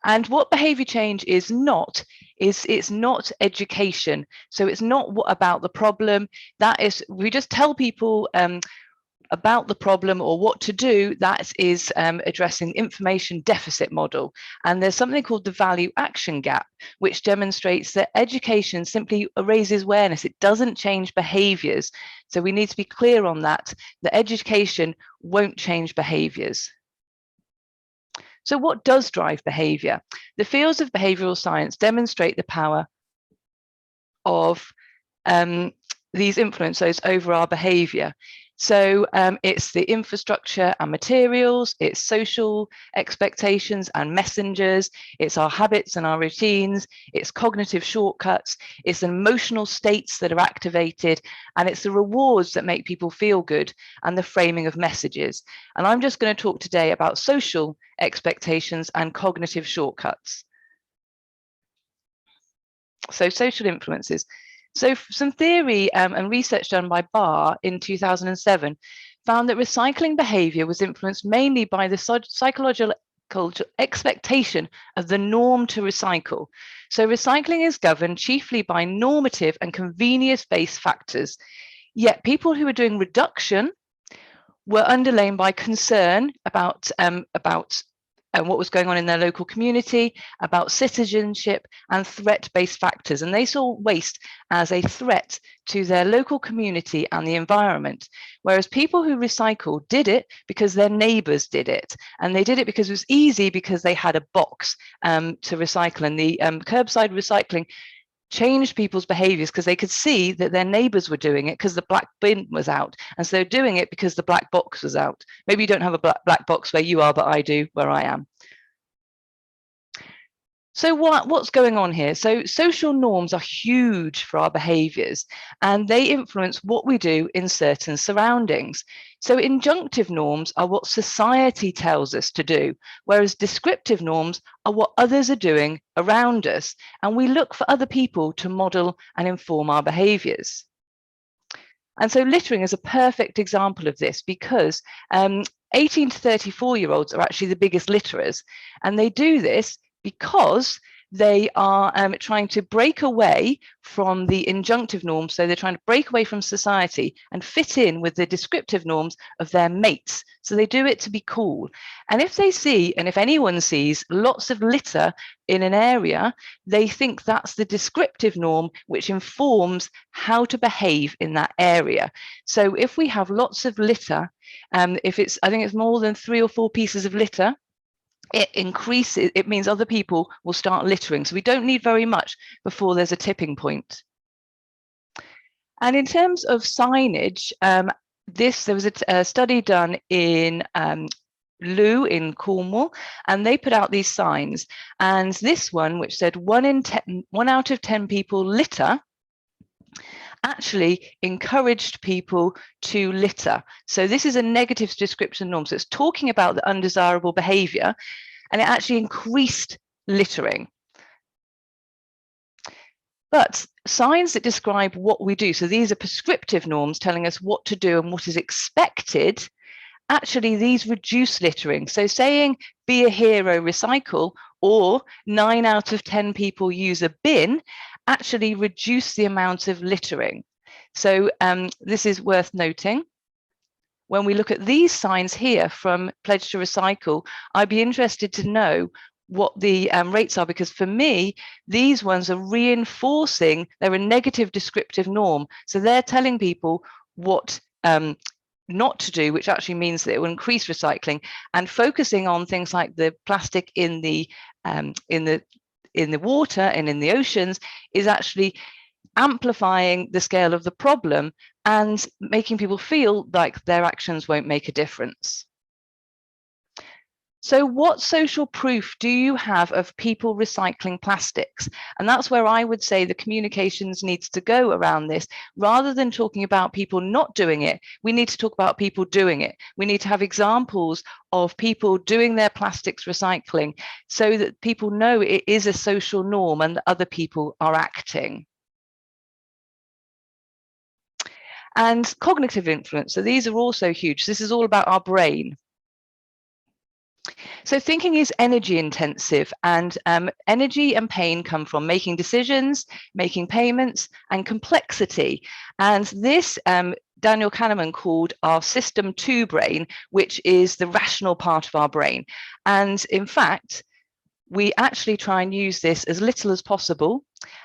And what behaviour change is not, it's not education. So it's not about the problem. That is, we just tell people about the problem or what to do. That is addressing information deficit model. And there's something called the value action gap, which demonstrates that education simply raises awareness. It doesn't change behaviours. So we need to be clear on that. The education won't change behaviours. So what does drive behaviour? The fields of behavioural science demonstrate the power of these influencers over our behaviour. So it's the infrastructure and materials, it's social expectations and messengers, it's our habits and our routines, it's cognitive shortcuts, it's emotional states that are activated, and it's the rewards that make people feel good and the framing of messages. And I'm just going to talk today about social expectations and cognitive shortcuts. So social influences. So some theory and research done by Barr in 2007 found that recycling behaviour was influenced mainly by the psychological expectation of the norm to recycle. So recycling is governed chiefly by normative and convenience-based factors. Yet people who are doing reduction were underlain by concern about what was going on in their local community, about citizenship and threat-based factors. And they saw waste as a threat to their local community and the environment. Whereas people who recycle did it because their neighbours did it. And they did it because it was easy because they had a box to recycle. And the curbside recycling changed people's behaviours because they could see that their neighbours were doing it because the black bin was out, and so they're doing it because the black box was out. Maybe you don't have a black box where you are, but I do where I am. So what's going on here? So social norms are huge for our behaviours, and they influence what we do in certain surroundings. So injunctive norms are what society tells us to do, whereas descriptive norms are what others are doing around us, and we look for other people to model and inform our behaviours. And so littering is a perfect example of this, because 18 to 34-year-olds are actually the biggest litterers. And they do this because they are trying to break away from the injunctive norms. So they're trying to break away from society and fit in with the descriptive norms of their mates. So they do it to be cool. And if they see, and if anyone sees lots of litter in an area, they think that's the descriptive norm, which informs how to behave in that area. So if we have lots of litter, if it's, I think it's more than 3 or 4 pieces of litter, it increases, it means other people will start littering. So we don't need very much before there's a tipping point. And in terms of signage, there was a study done in Loo in Cornwall, and they put out these signs. And this one, which said 1 out of 10 people litter, actually encouraged people to litter. So this is a negative description norm. So it's talking about the undesirable behavior, and it actually increased littering. But signs that describe what we do, so these are prescriptive norms telling us what to do and what is expected, actually these reduce littering. So saying be a hero, recycle, or 9 out of 10 people use a bin, actually reduce the amount of littering. So this is worth noting. When we look at these signs here from Pledge to Recycle, I'd be interested to know what the rates are, because for me, these ones are reinforcing, they're a negative descriptive norm. So they're telling people what not to do, which actually means that it will increase recycling, and focusing on things like the plastic in the water and in the oceans is actually amplifying the scale of the problem and making people feel like their actions won't make a difference. So what social proof do you have of people recycling plastics? And that's where I would say the communications needs to go around this. Rather than talking about people not doing it, we need to talk about people doing it. We need to have examples of people doing their plastics recycling so that people know it is a social norm and that other people are acting. And cognitive influence. So these are also huge. This is all about our brain. So thinking is energy intensive, and energy and pain come from making decisions, making payments, and complexity. And this Daniel Kahneman called our system 2 brain, which is the rational part of our brain. And in fact, we actually try and use this as little as possible.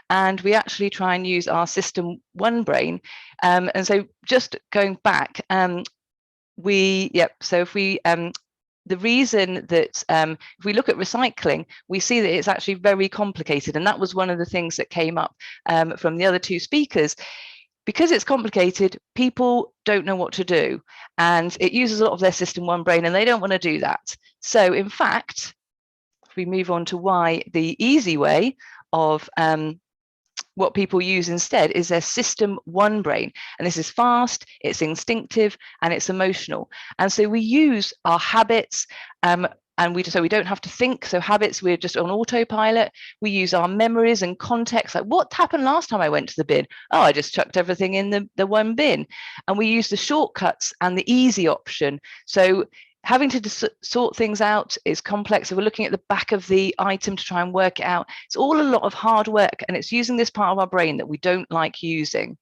And we actually try and use our system 1 brain. And so just going back, so if we, the reason that if we look at recycling, we see that it's actually very complicated. And that was one of the things that came up from the other 2 speakers. Because it's complicated, people don't know what to do. And it uses a lot of their system 1 brain, and they don't want to do that. So in fact, if we move on to why, the easy way of what people use instead is their system 1 brain. And this is fast, it's instinctive, and it's emotional. And so we use our habits, and we don't have to think. So habits, we're just on autopilot. We use our memories and context, like what happened last time I went to the bin? Oh, I just chucked everything in the 1 bin. And we use the shortcuts and the easy option. So having to sort things out is complex. So we're looking at the back of the item to try and work it out. It's all a lot of hard work, and it's using this part of our brain that we don't like using.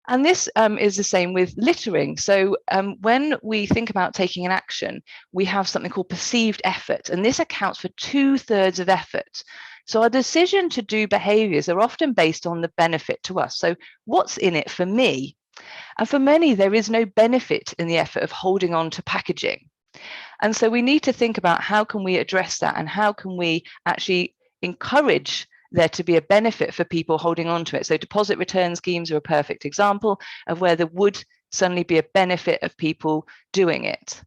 And this is the same with littering. So when we think about taking an action, we have something called perceived effort, and this accounts for 2/3 of effort. So our decision to do behaviours are often based on the benefit to us. So what's in it for me? And for many, there is no benefit in the effort of holding on to packaging. And so we need to think about how can we address that, and how can we actually encourage there to be a benefit for people holding on to it. So deposit return schemes are a perfect example of where there would suddenly be a benefit of people doing it.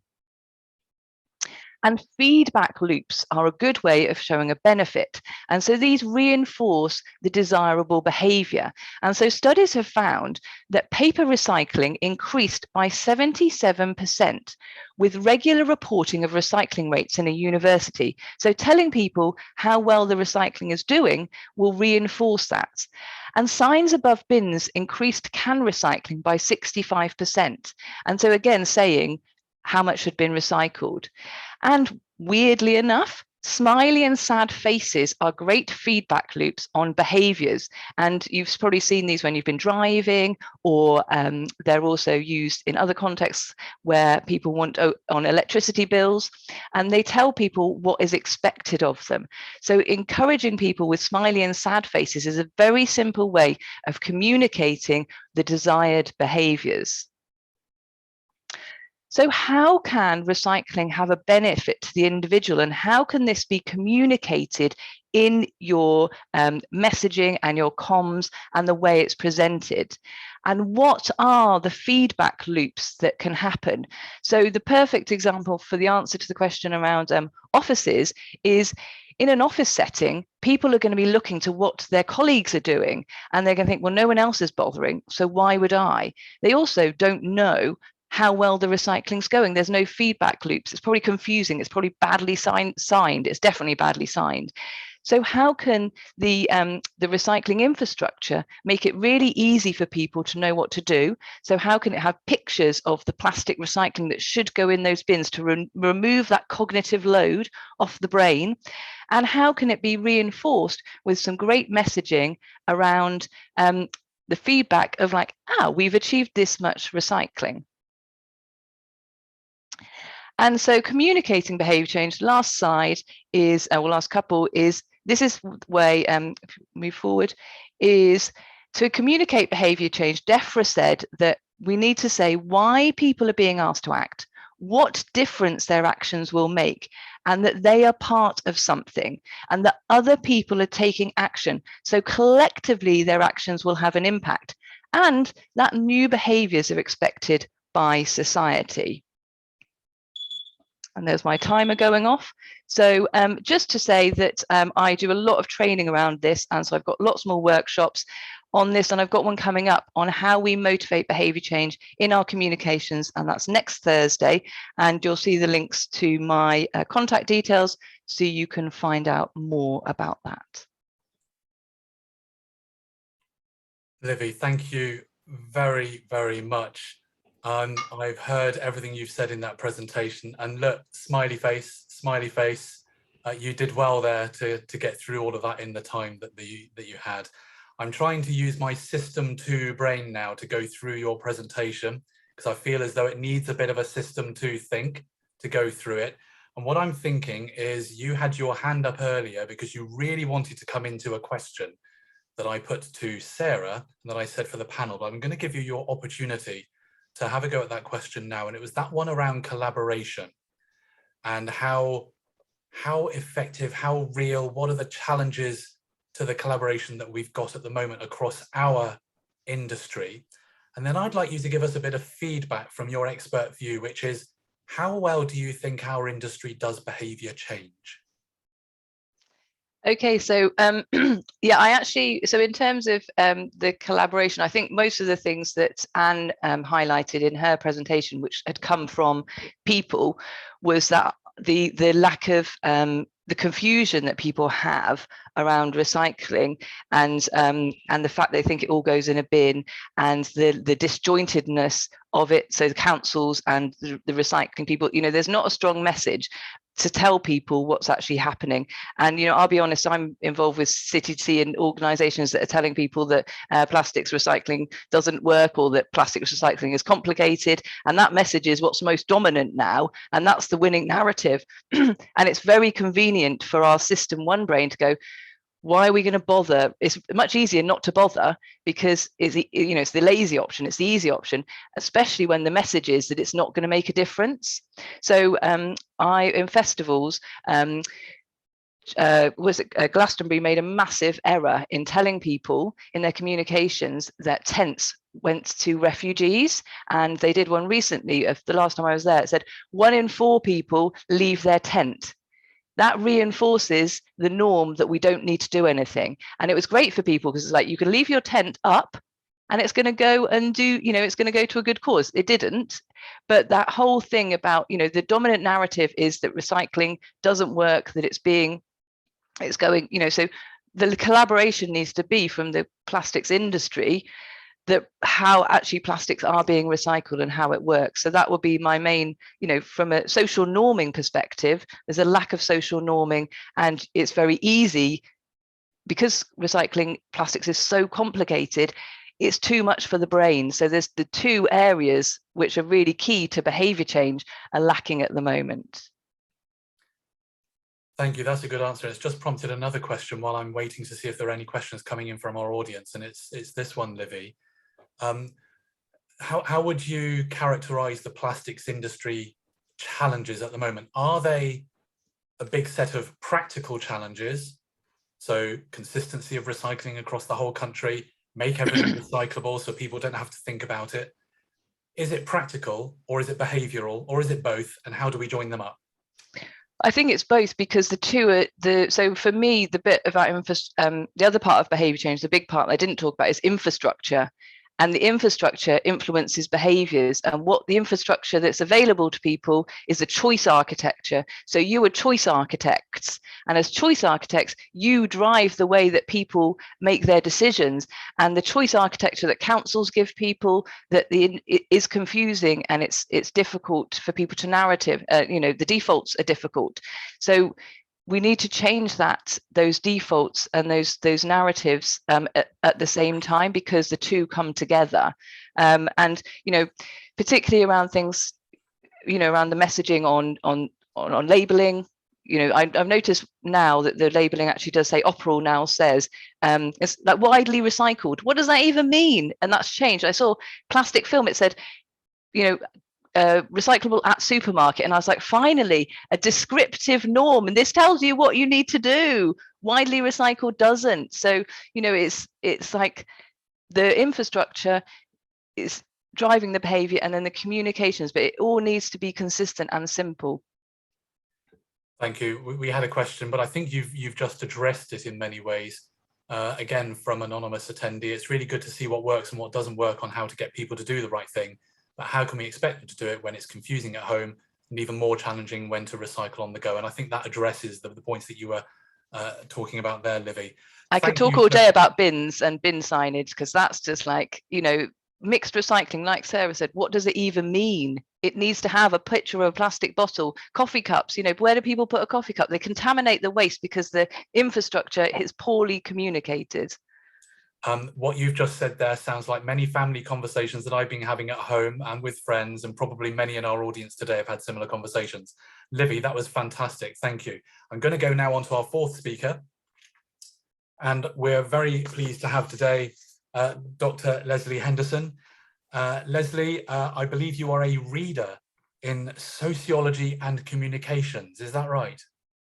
And feedback loops are a good way of showing a benefit. And so these reinforce the desirable behavior. And so studies have found that paper recycling increased by 77% with regular reporting of recycling rates in a university. So telling people how well the recycling is doing will reinforce that. And signs above bins increased can recycling by 65%. And so again, saying how much had been recycled. And weirdly enough, smiley and sad faces are great feedback loops on behaviors. And you've probably seen these when you've been driving, or they're also used in other contexts where people want on electricity bills, and they tell people what is expected of them. So encouraging people with smiley and sad faces is a very simple way of communicating the desired behaviors. So how can recycling have a benefit to the individual, and how can this be communicated in your messaging and your comms and the way it's presented? And what are the feedback loops that can happen? So the perfect example for the answer to the question around offices is, in an office setting, people are going to be looking to what their colleagues are doing, and they're going to think, well, no one else is bothering, so why would I? They also don't know how well the recycling's going. There's no feedback loops. It's probably confusing. It's probably badly signed. It's definitely badly signed. So how can the recycling infrastructure make it really easy for people to know what to do? So how can it have pictures of the plastic recycling that should go in those bins to remove that cognitive load off the brain? And how can it be reinforced with some great messaging around the feedback of like, we've achieved this much recycling? And so communicating behavior change, last slide is, last couple is, this is the way, if we move forward, is to communicate behavior change. DEFRA said that we need to say why people are being asked to act, what difference their actions will make, and that they are part of something, and that other people are taking action. So collectively, their actions will have an impact, and that new behaviors are expected by society. And there's my timer going off. So just to say that I do a lot of training around this. And so I've got lots more workshops on this. And I've got one coming up on how we motivate behavior change in our communications. And that's next Thursday. And you'll see the links to my contact details so you can find out more about that. Livy, thank you very, very much. I've heard everything you've said in that presentation, and look, smiley face, you did well there to get through all of that in the time that you had. I'm trying to use my system 2 brain now to go through your presentation, because I feel as though it needs a bit of a system 2 think to go through it. And what I'm thinking is, you had your hand up earlier because you really wanted to come into a question that I put to Sarah and that I said for the panel, but I'm going to give you your opportunity to have a go at that question now. And it was that one around collaboration and how effective, how real, what are the challenges to the collaboration that we've got at the moment across our industry. And then I'd like you to give us a bit of feedback from your expert view, which is, how well do you think our industry does behavior change? Okay, so yeah, I actually, so in terms of the collaboration, I think most of the things that Anne highlighted in her presentation, which had come from people, was that the lack of the confusion that people have around recycling, and the fact they think it all goes in a bin, and the disjointedness of it. So the councils and the recycling people, you know, there's not a strong message to tell people what's actually happening. And, you know, I'll be honest, I'm involved with CTC and organizations that are telling people that plastics recycling doesn't work, or that plastics recycling is complicated. And that message is what's most dominant now. And that's the winning narrative. And it's very convenient for our system 1 brain to go, why are we going to bother? It's much easier not to bother, because it's, you know, it's the lazy option, it's the easy option, especially when the message is that it's not going to make a difference. So in festivals, Glastonbury made a massive error in telling people in their communications that tents went to refugees, and they did one recently. The last time I was there, it said 1 in 4 people leave their tent. That reinforces the norm that we don't need to do anything. And it was great for people because it's like, you can leave your tent up and it's going to go and do, it's going to go to a good cause. It didn't. But that whole thing about, the dominant narrative is that recycling doesn't work, that it's going, so the collaboration needs to be from the plastics industry, that how actually plastics are being recycled and how it works. So that would be my main, from a social norming perspective, there's a lack of social norming, and it's very easy because recycling plastics is so complicated, it's too much for the brain. So there's the 2 areas which are really key to behavior change are lacking at the moment. Thank you. That's a good answer. It's just prompted another question while I'm waiting to see if there are any questions coming in from our audience. And it's this one, Livy. How would you characterize the plastics industry challenges at the moment? Are they a big set of practical challenges? So consistency of recycling across the whole country, make everything recyclable so people don't have to think about it. Is it practical, or is it behavioral, or is it both? And how do we join them up? I think it's both, because the two are so for me, the bit about the other part of behavior change, the big part I didn't talk about, is infrastructure. And the infrastructure influences behaviors, and what the infrastructure that's available to people is a choice architecture. So you are choice architects, and as choice architects, you drive the way that people make their decisions. And the choice architecture that councils give people, that it is confusing, and it's difficult for people to narrative. The defaults are difficult. So we need to change those defaults and those narratives at the same time, because the 2 come together. And particularly around things, around the messaging on labeling. I've noticed now that the labeling actually does say, Opera now says it's like widely recycled. What does that even mean? And that's changed. I saw plastic film. It said, recyclable at supermarket, and I was like, finally a descriptive norm, and this tells you what you need to do. Widely recycled doesn't. So it's like the infrastructure is driving the behavior, and then the communications, but it all needs to be consistent and simple. Thank you. We had a question, but I think you've just addressed it in many ways. Again, from anonymous attendee, it's really good to see what works and what doesn't work on how to get people to do the right thing. But how can we expect them to do it when it's confusing at home, and even more challenging when to recycle on the go? And I think that addresses the points that you were talking about there, Livy. I could talk all day about bins and bin signage, because that's just like, mixed recycling, like Sarah said, what does it even mean? It needs to have a picture of a plastic bottle. Coffee cups, where do people put a coffee cup? They contaminate the waste because the infrastructure is poorly communicated. What you've just said there sounds like many family conversations that I've been having at home and with friends, and probably many in our audience today have had similar conversations. Livy, that was fantastic. Thank you. I'm going to go now on to our 4th speaker. And we're very pleased to have today Dr. Leslie Henderson. Leslie, I believe you are a reader in sociology and communications. Is that right?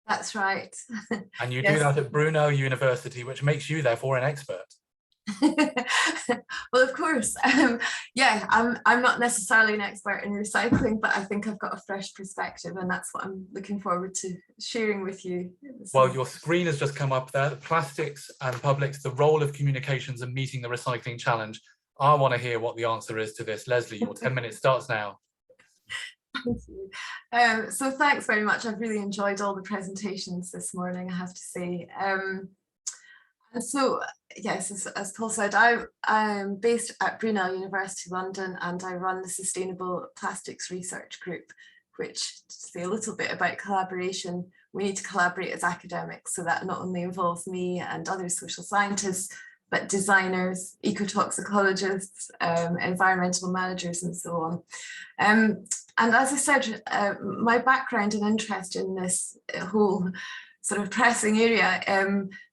That's right. And you do that at Brunel University, which makes you therefore an expert. Well, of course. Yeah, I'm not necessarily an expert in recycling, but I think I've got a fresh perspective, and that's what I'm looking forward to sharing with you. Well, your screen has just come up there. Plastics and publics, the role of communications and meeting the recycling challenge. I want to hear what the answer is to this. Leslie, your 10 minutes starts now. Thank you. So thanks very much. I've really enjoyed all the presentations this morning, I have to say. And so, yes, as Paul said, I'm based at Brunel University London, and I run the Sustainable Plastics Research Group, which, to say a little bit about collaboration, we need to collaborate as academics, so that not only involves me and other social scientists, but designers, ecotoxicologists, environmental managers, and so on. And as I said, my background and interest in this whole sort of pressing area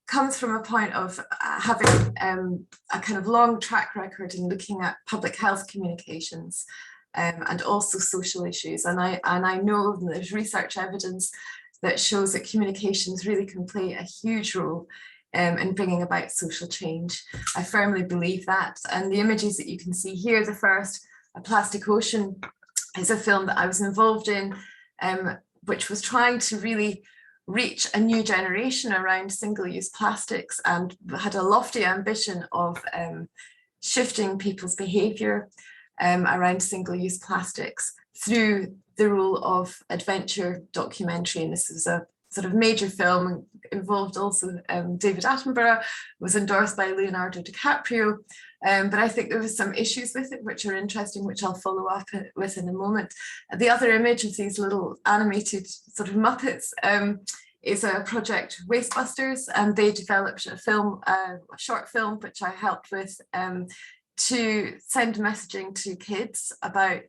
comes from a point of having a kind of long track record in looking at public health communications and also social issues. And I know there's research evidence that shows that communications really can play a huge role in bringing about social change. I firmly believe that. And the images that you can see here, the first, A Plastic Ocean, is a film that I was involved in, which was trying to really reach a new generation around single-use plastics, and had a lofty ambition of shifting people's behaviour around single-use plastics through the role of adventure documentary. And this was a sort of major film, involved also David Attenborough, was endorsed by Leonardo DiCaprio. But I think there was some issues with it which are interesting, which I'll follow up with in a moment. The other image of these little animated sort of Muppets is a project Wastebusters, and they developed a film, a short film, which I helped with, to send messaging to kids about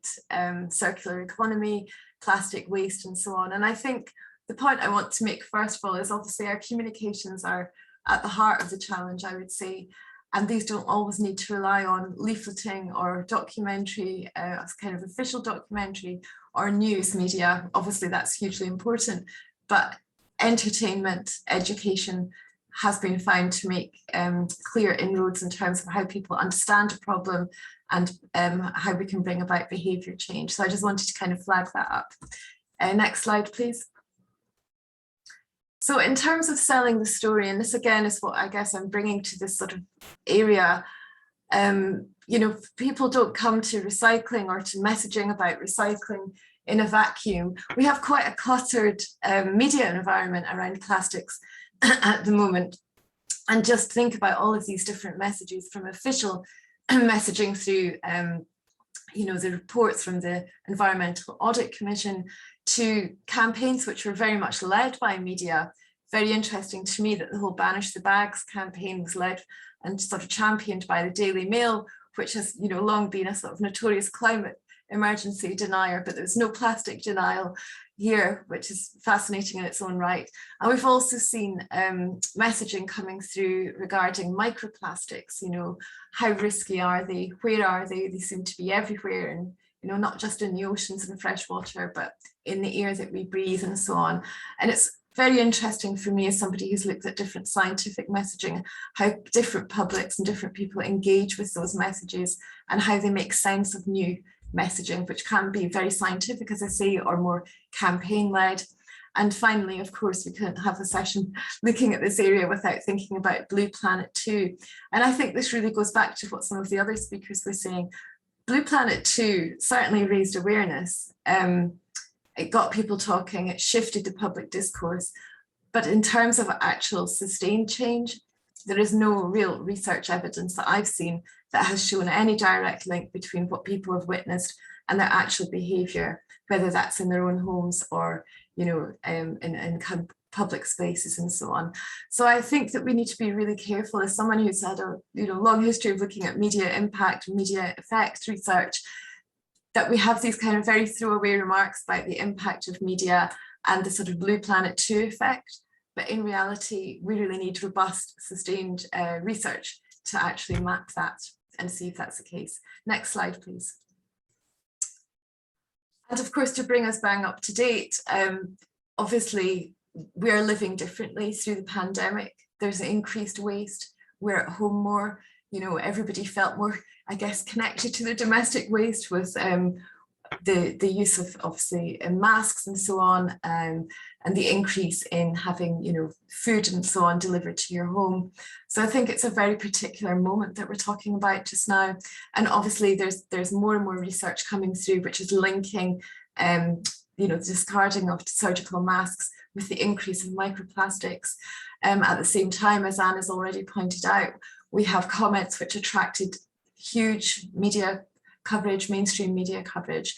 circular economy, plastic waste and so on. And I think the point I want to make first of all is obviously our communications are at the heart of the challenge, I would say, and these don't always need to rely on leafleting or documentary, as kind of official documentary or news media. Obviously that's hugely important, but entertainment, education has been found to make clear inroads in terms of how people understand a problem and how we can bring about behaviour change. So I just wanted to kind of flag that up. Next slide, please. So in terms of selling the story, and this again is what I guess I'm bringing to this sort of area, you know, people don't come to recycling or to messaging about recycling in a vacuum. We have quite a cluttered media environment around plastics at the moment. And just think about all of these different messages, from official messaging through you know, the reports from the Environmental Audit Commission, to campaigns which were very much led by media. Very interesting to me that the whole Banish the Bags campaign was led and sort of championed by the Daily Mail, which has, you know, long been a sort of notorious climate emergency denier, but there's no plastic denial here, which is fascinating in its own right. And we've also seen messaging coming through regarding microplastics. You know, how risky are they? Where are they? They seem to be everywhere, and you know, not just in the oceans and fresh water, but in the air that we breathe and so on. And it's very interesting for me, as somebody who's looked at different scientific messaging, how different publics and different people engage with those messages and how they make sense of new messaging, which can be very scientific, as I say, or more campaign-led. And finally, of course, we couldn't have a session looking at this area without thinking about Blue Planet 2. And I think this really goes back to what some of the other speakers were saying. Blue Planet 2 certainly raised awareness. It got people talking, it shifted the public discourse. But in terms of actual sustained change, there is no real research evidence that I've seen that has shown any direct link between what people have witnessed and their actual behaviour, whether that's in their own homes or, you know, in public spaces and so on. So I think that we need to be really careful, as someone who's had a, you know, long history of looking at media impact, media effect research, that we have these kind of very throwaway remarks about the impact of media and the sort of Blue Planet 2 effect. But in reality, we really need robust, sustained research to actually map that and see if that's the case. Next slide, please. And of course, to bring us bang up to date, obviously, we are living differently through the pandemic. There's increased waste. We're at home more. You know, everybody felt more, I guess, connected to their domestic waste with the use of, obviously, masks and so on, and the increase in having, you know, food and so on delivered to your home. So I think it's a very particular moment that we're talking about just now. And obviously there's more and more research coming through, which is linking, you know, the discarding of surgical masks with the increase of microplastics. At the same time, as Anne has already pointed out, we have comments which attracted huge media coverage, mainstream media coverage,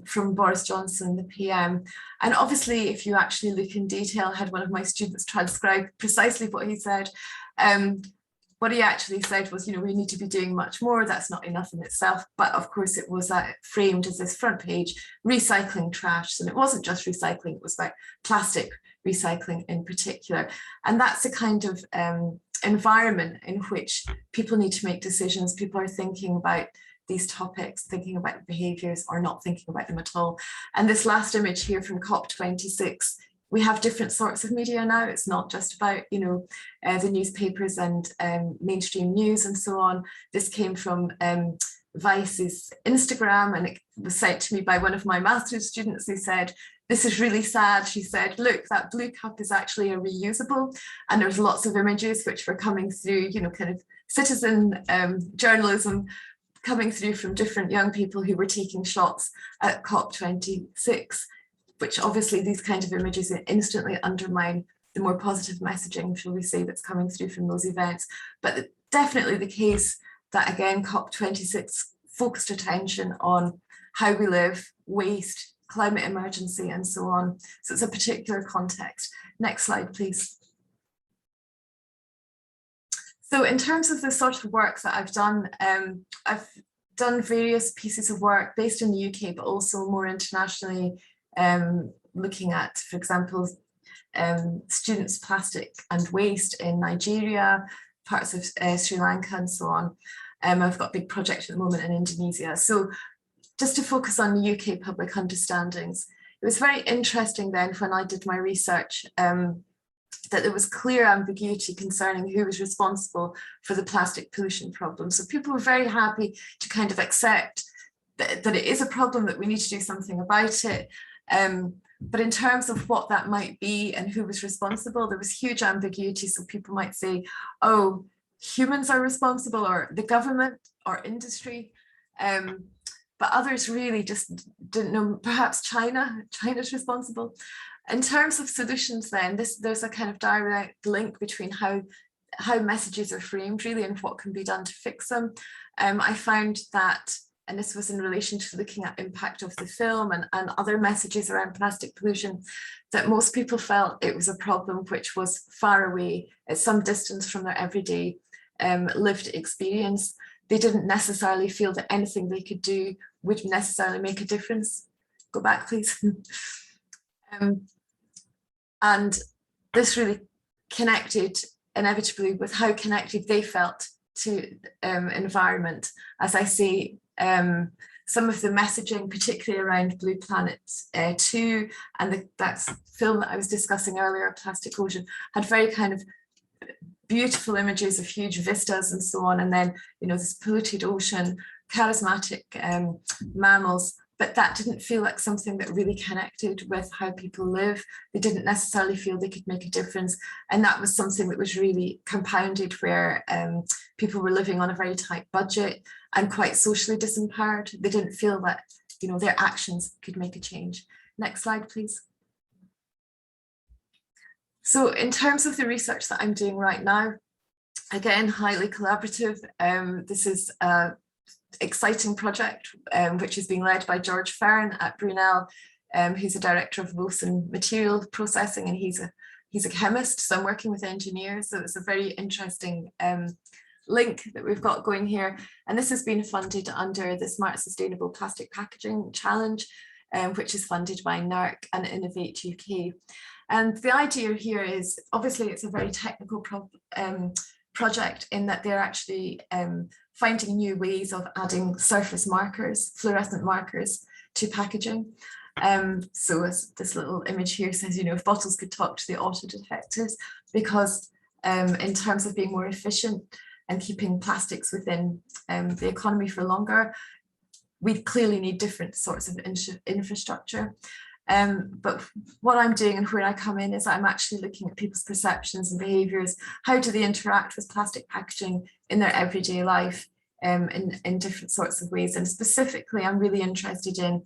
from Boris Johnson, the PM. And obviously, if you actually look in detail, I had one of my students transcribe precisely what he said. What he actually said was, you know, we need to be doing much more. That's not enough in itself. But of course, it was framed as this front page, recycling trash. And it wasn't just recycling, it was about plastic recycling in particular. And that's the kind of environment in which people need to make decisions. People are thinking about these topics, thinking about behaviours or not thinking about them at all. And this last image here from COP26 we have different sorts of media now. It's not just about, you know, the newspapers and mainstream news and so on. This came from Vice's Instagram, and it was sent to me by one of my master's students who said, "This is really sad." She said, "Look, that blue cup is actually a reusable." And there's lots of images which were coming through, you know, kind of citizen journalism coming through from different young people who were taking shots at COP26, which obviously these kind of images instantly undermine the more positive messaging, shall we say, that's coming through from those events. But definitely the case that, again, COP26 focused attention on how we live, waste, climate emergency, and so on. So it's a particular context. Next slide, please. So in terms of the sort of work that I've done various pieces of work based in the UK, but also more internationally, looking at, for example, students' plastic and waste in Nigeria, parts of Sri Lanka and so on. I've got a big project at the moment in Indonesia. So just to focus on UK public understandings, it was very interesting then when I did my research that there was clear ambiguity concerning who was responsible for the plastic pollution problem. So people were very happy to kind of accept that it is a problem, that we need to do something about it. But in terms of what that might be and who was responsible, there was huge ambiguity. So people might say, oh, humans are responsible, or the government, or industry. But others really just didn't know. Perhaps China's responsible. In terms of solutions then, there's a kind of direct link between how messages are framed really and what can be done to fix them. I found that, and this was in relation to looking at impact of the film and other messages around plastic pollution, that most people felt it was a problem which was far away, at some distance from their everyday lived experience. They didn't necessarily feel that anything they could do would necessarily make a difference. Go back, please. And this really connected inevitably with how connected they felt to environment. As I say, some of the messaging, particularly around Blue Planet 2 and that film that I was discussing earlier, Plastic Ocean, had very kind of beautiful images of huge vistas and so on, and then, you know, this polluted ocean, charismatic mammals, but that didn't feel like something that really connected with how people live. They didn't necessarily feel they could make a difference, and that was something that was really compounded where people were living on a very tight budget and quite socially disempowered. They didn't feel that, you know, their actions could make a change. Next slide, please. So in terms of the research that I'm doing right now, again, highly collaborative. This is an exciting project which is being led by George Fern at Brunel, who's a director of Wilson Material Processing, and he's a chemist, so I'm working with engineers. So it's a very interesting link that we've got going here. And this has been funded under the Smart Sustainable Plastic Packaging Challenge, which is funded by NERC and Innovate UK. And the idea here is, obviously it's a very technical project in that they're actually finding new ways of adding surface markers, fluorescent markers, to packaging. So as this little image here says, you know, if bottles could talk to the auto detectors, because in terms of being more efficient and keeping plastics within the economy for longer, we clearly need different sorts of infrastructure. But what I'm doing and where I come in is I'm actually looking at people's perceptions and behaviours. How do they interact with plastic packaging in their everyday life in different sorts of ways? And specifically, I'm really interested in,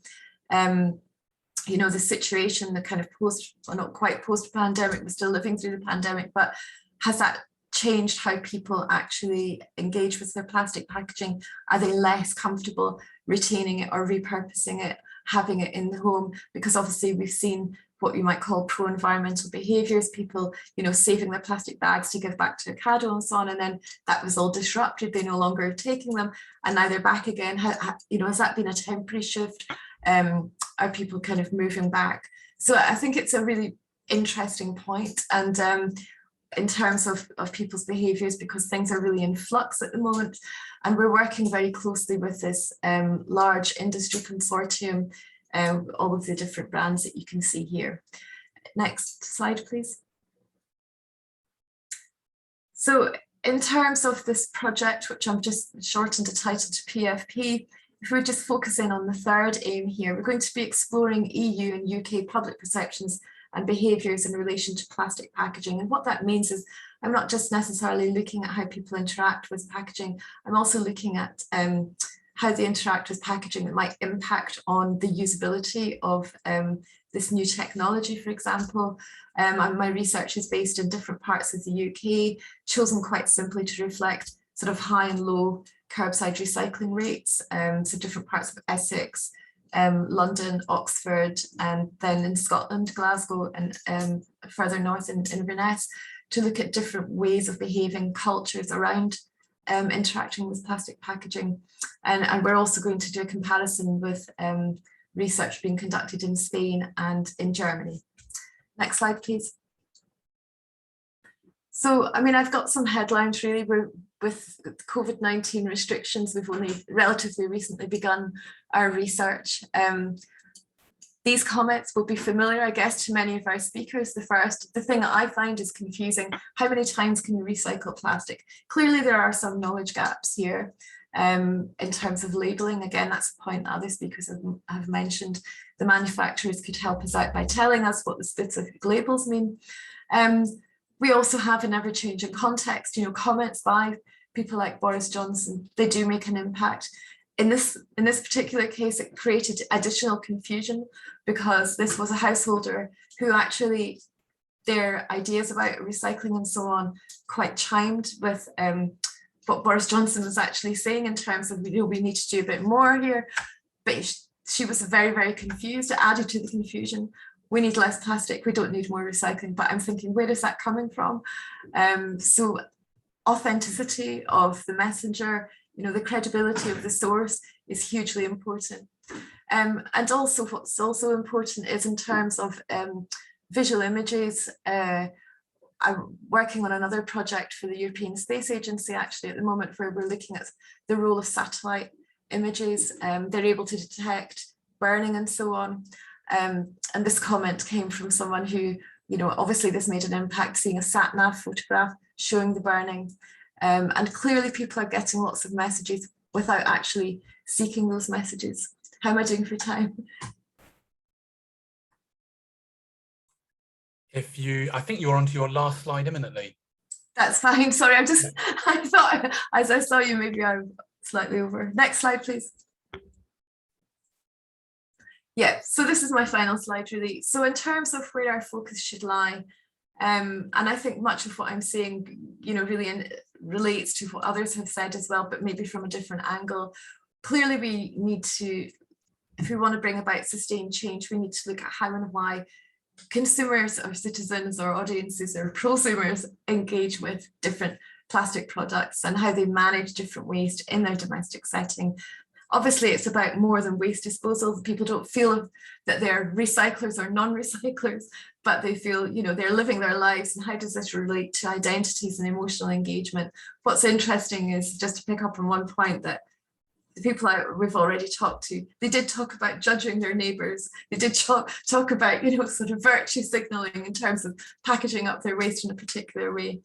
you know, the situation, the kind of post, well, not quite post-pandemic, we're still living through the pandemic, but has that changed how people actually engage with their plastic packaging? Are they less comfortable retaining it or repurposing it, having it in the home? Because obviously we've seen what you might call pro-environmental behaviours, people, you know, saving their plastic bags to give back to Ocado and so on, and then that was all disrupted. They no longer are taking them, and now they're back again. You know, has that been a temporary shift? Are people kind of moving back? So I think it's a really interesting point, and in terms of people's behaviours, because things are really in flux at the moment, and we're working very closely with this large industry consortium, all of the different brands that you can see here. Next slide, please. So in terms of this project, which I've just shortened the title to PFP, if we're just focusing on the third aim here, we're going to be exploring EU and UK public perceptions and behaviours in relation to plastic packaging. And what that means is I'm not just necessarily looking at how people interact with packaging, I'm also looking at how they interact with packaging that might impact on the usability of this new technology, for example. My research is based in different parts of the UK, chosen quite simply to reflect sort of high and low curbside recycling rates, so different parts of Essex, London, Oxford, and then in Scotland, Glasgow, and further north in Inverness, to look at different ways of behaving, cultures around interacting with plastic packaging. And we're also going to do a comparison with research being conducted in Spain and in Germany. Next slide, please. So, I mean, I've got some headlines really. With COVID-19 restrictions, we've only relatively recently begun our research. These comments will be familiar, I guess, to many of our speakers. The thing that I find is confusing: how many times can you recycle plastic? Clearly, there are some knowledge gaps here in terms of labelling. Again, that's a point that other speakers have mentioned. The manufacturers could help us out by telling us what the specific labels mean. We also have an ever-changing context, comments by people like Boris Johnson, they do make an impact. In this particular case, it created additional confusion because this was a householder who actually, their ideas about recycling and so on quite chimed with what Boris Johnson was actually saying in terms of, we need to do a bit more here. But she was very, very confused. It added to the confusion. We need less plastic, we don't need more recycling. But I'm thinking, where is that coming from? So authenticity of the messenger, the credibility of the source is hugely important. And also what's also important is in terms of visual images. I'm working on another project for the European Space Agency actually at the moment, where we're looking at the role of satellite images. They're able to detect burning and so on. And this comment came from someone who, obviously this made an impact, seeing a sat-nav photograph showing the burning. And clearly people are getting lots of messages without actually seeking those messages. How am I doing for time? I think you're onto your last slide imminently. That's fine, sorry, I thought as I saw you, maybe I'm slightly over. Next slide, please. Yeah, so this is my final slide really. So in terms of where our focus should lie, and I think much of what I'm saying, really relates to what others have said as well, but maybe from a different angle. Clearly we need to, if we want to bring about sustained change, we need to look at how and why consumers or citizens or audiences or prosumers engage with different plastic products and how they manage different waste in their domestic setting. Obviously, it's about more than waste disposal. People don't feel that they're recyclers or non-recyclers, but they feel, they're living their lives. And how does this relate to identities and emotional engagement? What's interesting is, just to pick up on one point, that the people we've already talked to, they did talk about judging their neighbours. They did talk about, sort of virtue signalling in terms of packaging up their waste in a particular way.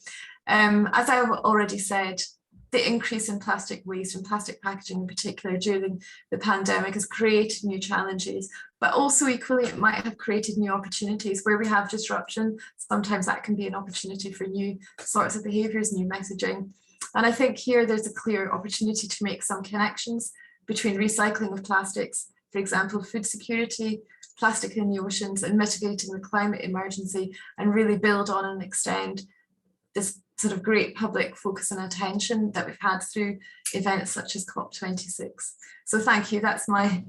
As I've already said, the increase in plastic waste and plastic packaging in particular during the pandemic has created new challenges, but also equally it might have created new opportunities. Where we have disruption, sometimes that can be an opportunity for new sorts of behaviours, new messaging. And I think here there's a clear opportunity to make some connections between recycling of plastics, for example, food security, plastic in the oceans, and mitigating the climate emergency, and really build on and extend this sort of great public focus and attention that we've had through events such as COP26. So thank you, that's my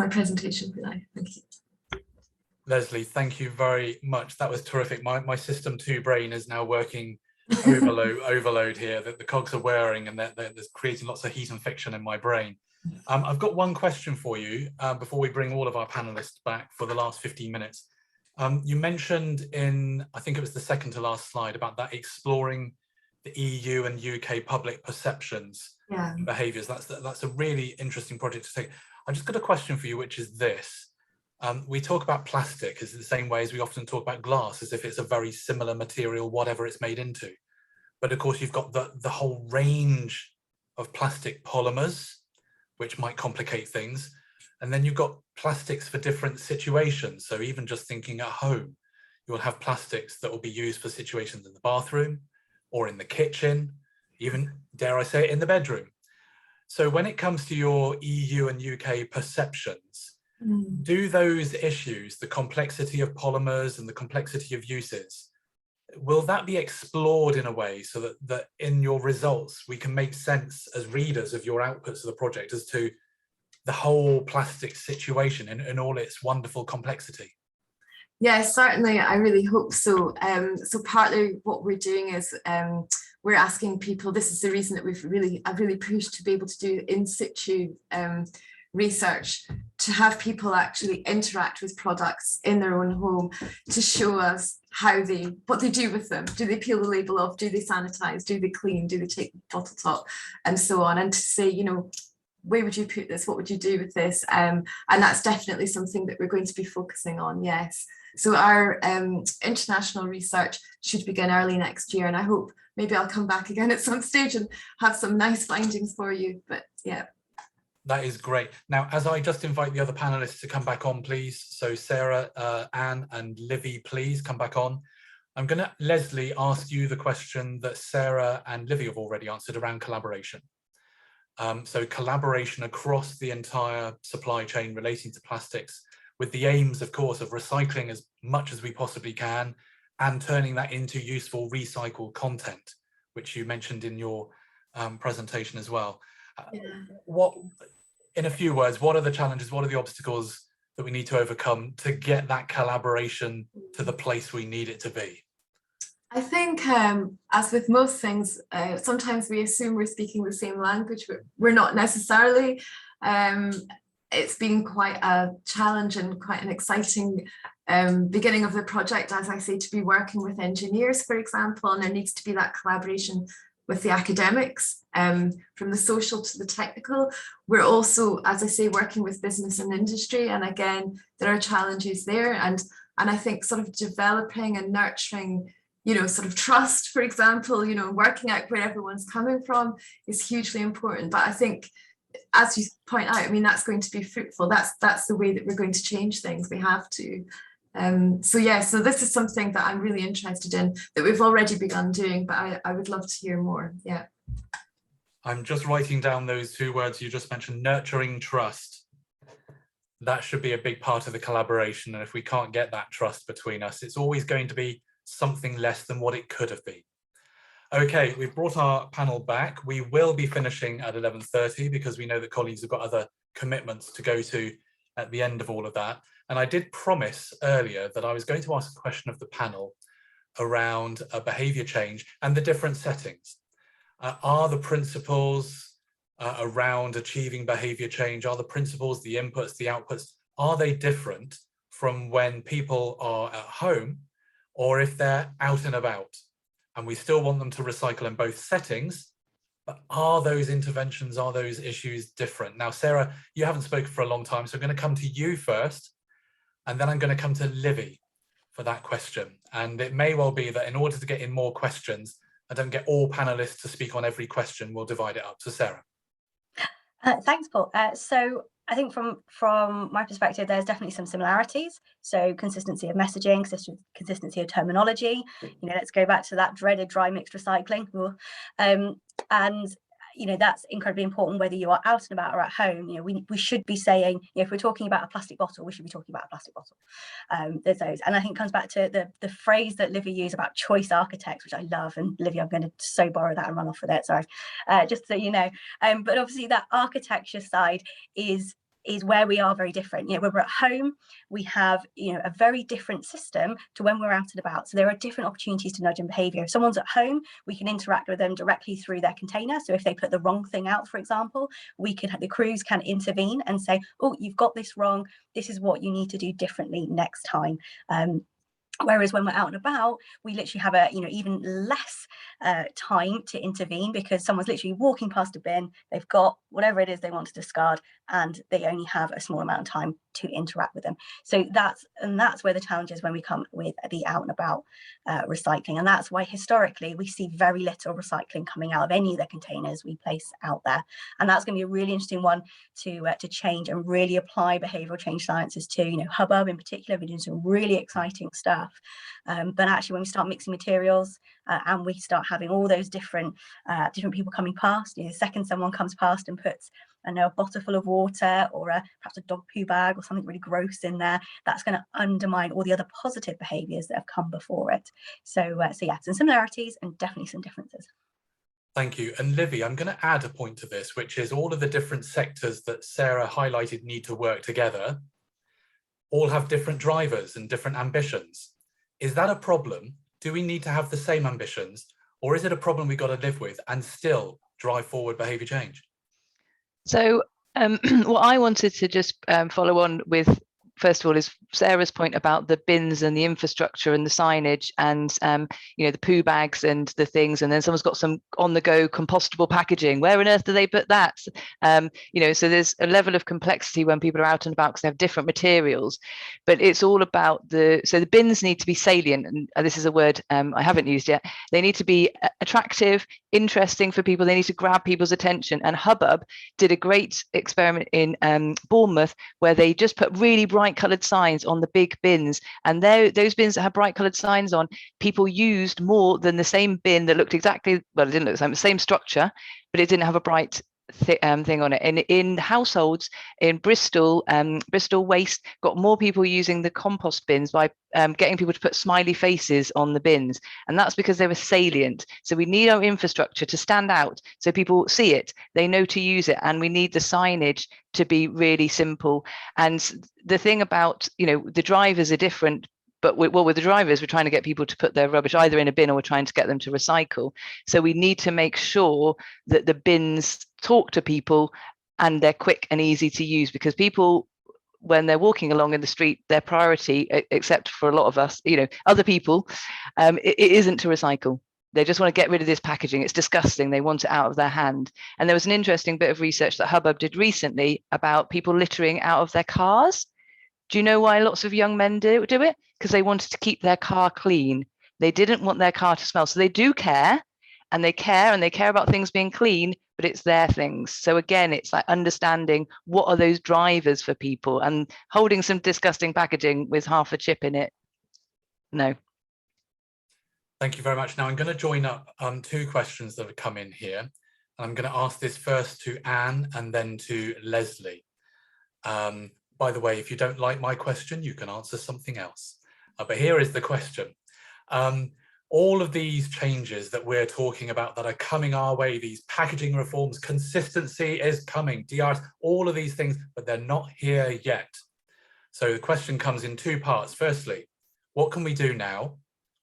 presentation for now. Thank you. Leslie, thank you very much. That was terrific. My system 2 brain is now working overload here, that the cogs are whirring and there's creating lots of heat and fiction in my brain. I've got one question for you before we bring all of our panelists back for the last 15 minutes. You mentioned in, I think it was the second to last slide, about that exploring the EU and UK public perceptions and behaviours. That's a really interesting project to take. I've just got a question for you, which is this. We talk about plastic as the same way as we often talk about glass, as if it's a very similar material, whatever it's made into. But of course, you've got the whole range of plastic polymers, which might complicate things. And then you've got plastics for different situations. So even just thinking at home, you'll have plastics that will be used for situations in the bathroom or in the kitchen, even, dare I say it, in the bedroom. So when it comes to your EU and UK perceptions, do those issues, the complexity of polymers and the complexity of uses, will that be explored in a way so that in your results we can make sense as readers of your outputs of the project as to the whole plastic situation in all its wonderful complexity? Yes, certainly. I really hope so. So partly what we're doing is we're asking people, this is the reason that I've really pushed to be able to do in situ research, to have people actually interact with products in their own home to show us what they do with them. Do they peel the label off? Do they sanitize? Do they clean? Do they take the bottle top? And so on. And to say, you know, where would you put this? What would you do with this? And that's definitely something that we're going to be focusing on, yes. So our international research should begin early next year. And I hope maybe I'll come back again at some stage and have some nice findings for you. But yeah. That is great. Now, as I just invite the other panelists to come back on, please. So Sarah, Anne and Livy, please come back on. I'm going to, Leslie, ask you the question that Sarah and Livy have already answered around collaboration. So collaboration across the entire supply chain relating to plastics, with the aims, of course, of recycling as much as we possibly can and turning that into useful recycled content, which you mentioned in your presentation as well. Yeah. What, in a few words, what are the challenges, what are the obstacles that we need to overcome to get that collaboration to the place we need it to be? I think, as with most things, sometimes we assume we're speaking the same language, but we're not necessarily. It's been quite a challenge and quite an exciting beginning of the project, as I say, to be working with engineers, for example, and there needs to be that collaboration with the academics, from the social to the technical. We're also, as I say, working with business and industry, and again, there are challenges there, and I think sort of developing and nurturing, you know, sort of trust, for example, you know, working out where everyone's coming from is hugely important. But I think, as you point out, I mean, that's going to be fruitful. That's the way that we're going to change things. We have to. So yeah, so this is something that I'm really interested in, that we've already begun doing, but I would love to hear more. Yeah. I'm just writing down those two words you just mentioned, nurturing trust. That should be a big part of the collaboration. And if we can't get that trust between us, it's always going to be something less than what it could have been. Okay, we've brought our panel back. We will be finishing at 11:30 because we know that colleagues have got other commitments to go to at the end of all of that. And I did promise earlier that I was going to ask a question of the panel around behaviour change and the different settings. Are the principles around achieving behaviour change, are the principles, the inputs, the outputs, are they different from when people are at home or if they're out and about? And we still want them to recycle in both settings, but are those interventions, are those issues different? Now, Sarah, you haven't spoken for a long time, so I'm going to come to you first, and then I'm going to come to Livy for that question. And it may well be that in order to get in more questions, I don't get all panelists to speak on every question, we'll divide it up. So Sarah. Thanks, Paul. So I think from my perspective, there's definitely some similarities. So consistency of messaging, consistency of terminology. You know, let's go back to that dreaded dry mixed recycling. And you know, that's incredibly important whether you are out and about or at home. You know, we should be saying, you know, if we're talking about a plastic bottle, we should be talking about a plastic bottle. There's those. And I think it comes back to the phrase that Livy used about choice architects, which I love. And Livy, I'm going to so borrow that and run off with it, sorry, just so you know. But obviously that architecture side is where we are very different. You know, when we're at home, we have, you know, a very different system to when we're out and about. So there are different opportunities to nudge in behaviour. If someone's at home, we can interact with them directly through their container. So if they put the wrong thing out, for example, the crews can intervene and say, oh, you've got this wrong. This is what you need to do differently next time. Whereas when we're out and about, we literally have a, you know, even less time to intervene, because someone's literally walking past a bin, they've got whatever it is they want to discard, and they only have a small amount of time to interact with them. So that's where the challenge is when we come with the out and about recycling. And that's why historically we see very little recycling coming out of any of the containers we place out there. And that's going to be a really interesting one to change and really apply behavioural change sciences to. You know, Hubbub in particular, we're doing some really exciting stuff. But actually, when we start mixing materials and we start having all those different people coming past, you know, the second someone comes past and puts, I know, a bottle full of water or perhaps a dog poo bag or something really gross in there, that's going to undermine all the other positive behaviours that have come before it. So yeah, some similarities and definitely some differences. Thank you. And Livy, I'm going to add a point to this, which is all of the different sectors that Sarah highlighted need to work together all have different drivers and different ambitions. Is that a problem? Do we need to have the same ambitions, or is it a problem we got to live with and still drive forward behaviour change? So what I wanted to just follow on with, first of all, is Sarah's point about the bins and the infrastructure and the signage and, you know, the poo bags and the things. And then someone's got some on the go compostable packaging. Where on earth do they put that? You know, so there's a level of complexity when people are out and about because they have different materials. But it's all about so the bins need to be salient. And this is a word I haven't used yet. They need to be attractive, interesting for people. They need to grab people's attention. And Hubbub did a great experiment in Bournemouth where they just put really bright coloured signs on the big bins, and those bins that have bright coloured signs on, people used more than the same bin that looked exactly, well, it didn't look the same structure, but it didn't have a bright thing on it. And in households in Bristol, Bristol Waste got more people using the compost bins by getting people to put smiley faces on the bins, and that's because they were salient. So we need our infrastructure to stand out so people see it, they know to use it, and we need the signage to be really simple. And the thing about, you know, the drivers are different, but with the drivers, we're trying to get people to put their rubbish either in a bin or we're trying to get them to recycle. So we need to make sure that the bins talk to people and they're quick and easy to use, because people, when they're walking along in the street, their priority, except for a lot of us, you know, other people, it isn't to recycle. They just want to get rid of this packaging. It's disgusting. They want it out of their hand. And there was an interesting bit of research that Hubbub did recently about people littering out of their cars. Do you know why lots of young men do it? Because they wanted to keep their car clean. They didn't want their car to smell. So they do care, and they care about things being clean, but it's their things. So again, it's like understanding what are those drivers for people, and holding some disgusting packaging with half a chip in it. No. Thank you very much. Now I'm going to join up two questions that have come in here. I'm going to ask this first to Anne and then to Leslie. By the way, if you don't like my question, you can answer something else. But here is the question. All of these changes that we're talking about that are coming our way, these packaging reforms, consistency is coming, DRS, all of these things, but they're not here yet. So the question comes in two parts. Firstly, what can we do now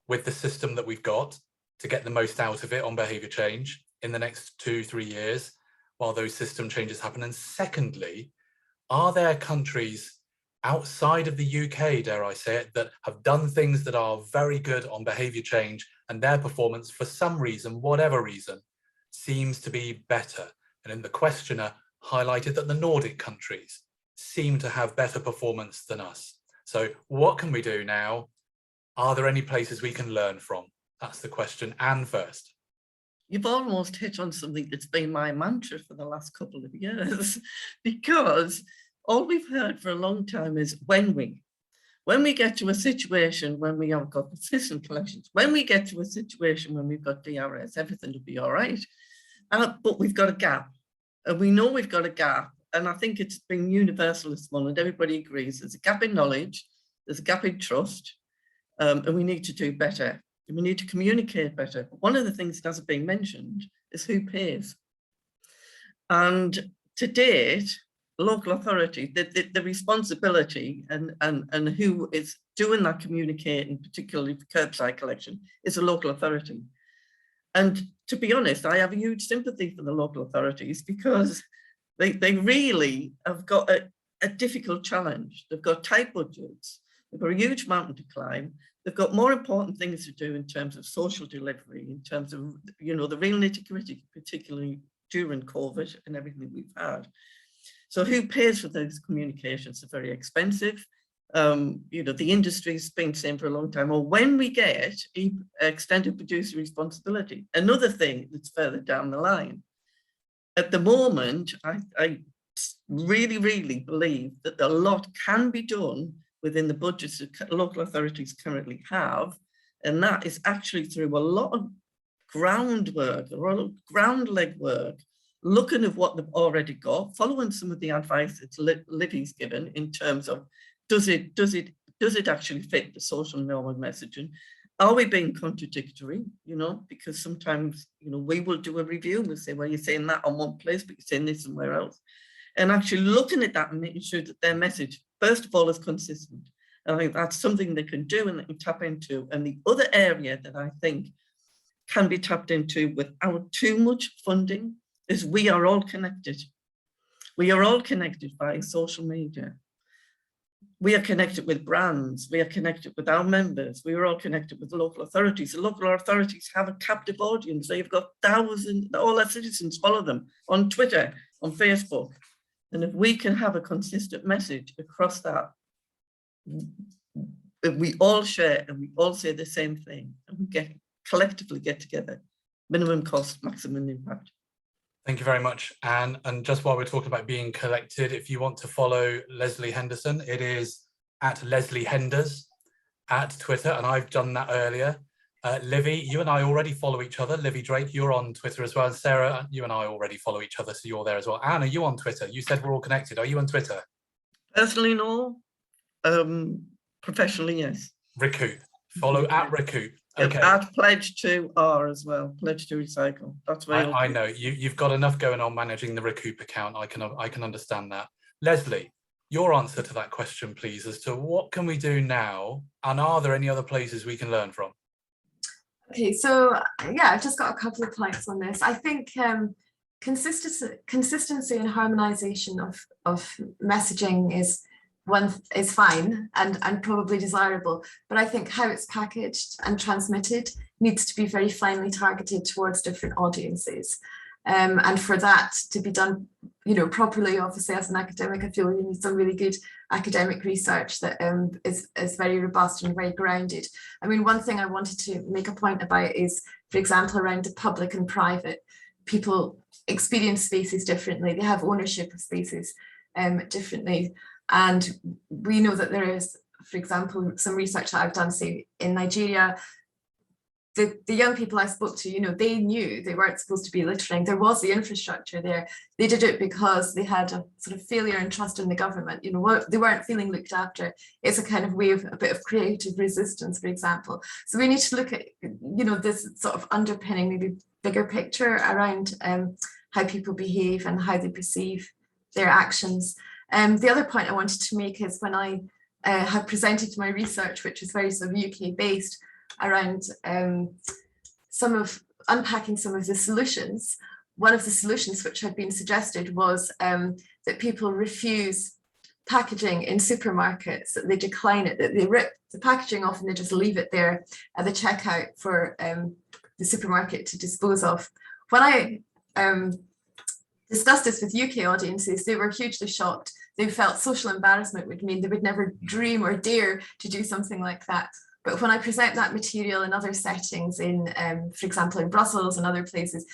with the system that we've got to get the most out of it on behaviour change in the next 2-3 years while those system changes happen? And secondly, are there countries outside of the UK, dare I say it, that have done things that are very good on behaviour change and their performance, for some reason, whatever reason, seems to be better? And then the questioner highlighted that the Nordic countries seem to have better performance than us. So what can we do now? Are there any places we can learn from? That's the question. Anne first. You've almost hit on something that's been my mantra for the last couple of years, because all we've heard for a long time is when we get to a situation when we have got consistent collections, when we get to a situation when we've got DRS, everything will be all right. But we've got a gap, and we know we've got a gap. And I think it's been universal this morning. Everybody agrees there's a gap in knowledge, there's a gap in trust, and we need to do better. We need to communicate better. One of the things that hasn't been mentioned is who pays. And to date, local authority, the responsibility and who is doing that communicating, particularly for curbside collection, is a local authority. And to be honest, I have a huge sympathy for the local authorities, because they really have got a difficult challenge. They've got tight budgets. They've got a huge mountain to climb. They've got more important things to do in terms of social delivery, in terms of, you know, the real nitty-gritty, particularly during COVID and everything we've had. So who pays for those communications? They're very expensive. You know, the industry's been saying for a long time, well, when we get extended producer responsibility, another thing that's further down the line. At the moment, I really, really believe that a lot can be done within the budgets that local authorities currently have, and that is actually through a lot of groundwork, a lot of ground leg work, looking at what they've already got, following some of the advice that Livy's given in terms of does it actually fit the social norm and messaging? Are we being contradictory? You know, because sometimes, you know, we will do a review and we'll say, well, you're saying that on one place, but you're saying this somewhere else. And actually looking at that and making sure that their message, first of all, is consistent. And I think that's something they can do and they can tap into. And the other area that I think can be tapped into without too much funding is we are all connected. We are all connected by social media. We are connected with brands. We are connected with our members. We are all connected with local authorities. The local authorities have a captive audience. They've got thousands, all our citizens follow them on Twitter, on Facebook. And if we can have a consistent message across that, if we all share and we all say the same thing, and we collectively get together, minimum cost, maximum impact. Thank you very much, Anne. And just while we're talking about being collected, if you want to follow Leslie Henderson, it is at Leslie Henders at Twitter, and I've done that earlier. Livy, you and I already follow each other. Livy Drake, you're on Twitter as well. And Sarah, you and I already follow each other, so you're there as well. Anne, are you on Twitter? You said we're all connected. Are you on Twitter? Personally, no. Professionally, yes. Recoup. Follow at Recoup. Okay. Add pledge to R as well. Pledge to recycle. That's where I know you've got enough going on managing the Recoup account. I can understand that. Leslie, your answer to that question, please, as to what can we do now, and are there any other places we can learn from? Okay, so yeah, I've just got a couple of points on this. I think consistency and harmonization of messaging is fine and probably desirable, but I think how it's packaged and transmitted needs to be very finely targeted towards different audiences. And for that to be done, you know, properly, obviously as an academic, I feel you need some really good academic research that is very robust and very grounded. I mean, one thing I wanted to make a point about is, for example, around the public and private, people experience spaces differently. They have ownership of spaces differently. And we know that there is, for example, some research that I've done, say in Nigeria, the young people I spoke to, you know, they knew they weren't supposed to be littering. There was the infrastructure there. They did it because they had a sort of failure in trust in the government. You know, they weren't feeling looked after. It's a kind of way of a bit of creative resistance, for example. So we need to look at, you know, this sort of underpinning, maybe bigger picture around how people behave and how they perceive their actions. The other point I wanted to make is when I have presented my research, which is very sort of UK based, around unpacking some of the solutions. One of the solutions which had been suggested was that people refuse packaging in supermarkets, that they decline it, that they rip the packaging off and they just leave it there at the checkout for the supermarket to dispose of. When I discussed this with UK audiences, they were hugely shocked. They felt social embarrassment would mean they would never dream or dare to do something like that. But when I present that material in other settings, for example, in Brussels and other places,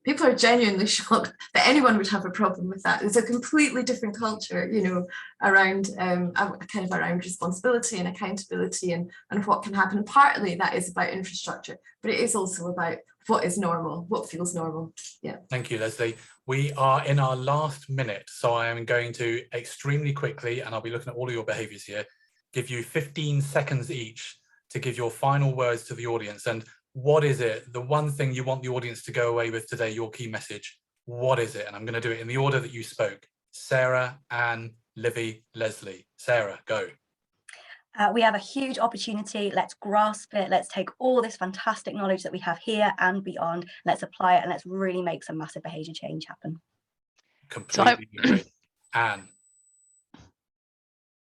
people are genuinely shocked that anyone would have a problem with that. There's a completely different culture, you know, around kind of around responsibility and accountability and what can happen. Partly that is about infrastructure, but it is also about what is normal, what feels normal. Yeah. Thank you, Leslie. We are in our last minute, so I am going to extremely quickly, and I'll be looking at all of your behaviours here, give you 15 seconds each to give your final words to the audience. And what is it, the one thing you want the audience to go away with today, your key message? What is it? And I'm going to do it in the order that you spoke. Sarah, Anne, Livy, Leslie. Sarah, go. We have a huge opportunity. Let's grasp it. Let's take all this fantastic knowledge that we have here and beyond. Let's apply it and let's really make some massive behaviour change happen. Completely agree. Anne.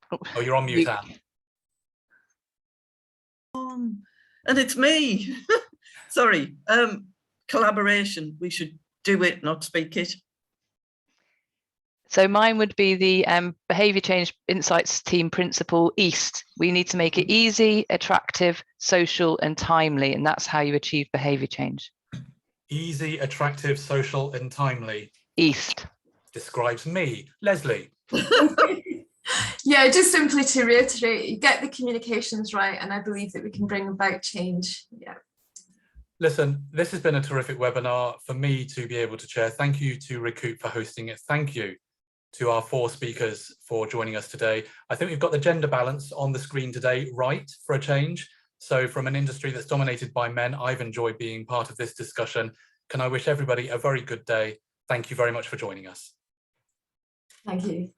Oh, you're on mute, Anne. And it's me. Sorry. Collaboration. We should do it, not speak it. So mine would be the behaviour change insights team principle EAST. We need to make it easy, attractive, social and timely, and that's how you achieve behaviour change. Easy, attractive, social and timely. EAST. Describes me. Leslie. Yeah, just simply to reiterate, you get the communications right, and I believe that we can bring about change. Yeah. Listen, this has been a terrific webinar for me to be able to chair. Thank you to Recoup for hosting it. Thank you to our 4 speakers for joining us today. I think we've got the gender balance on the screen today right for a change. So from an industry that's dominated by men, I've enjoyed being part of this discussion. Can I wish everybody a very good day? Thank you very much for joining us. Thank you.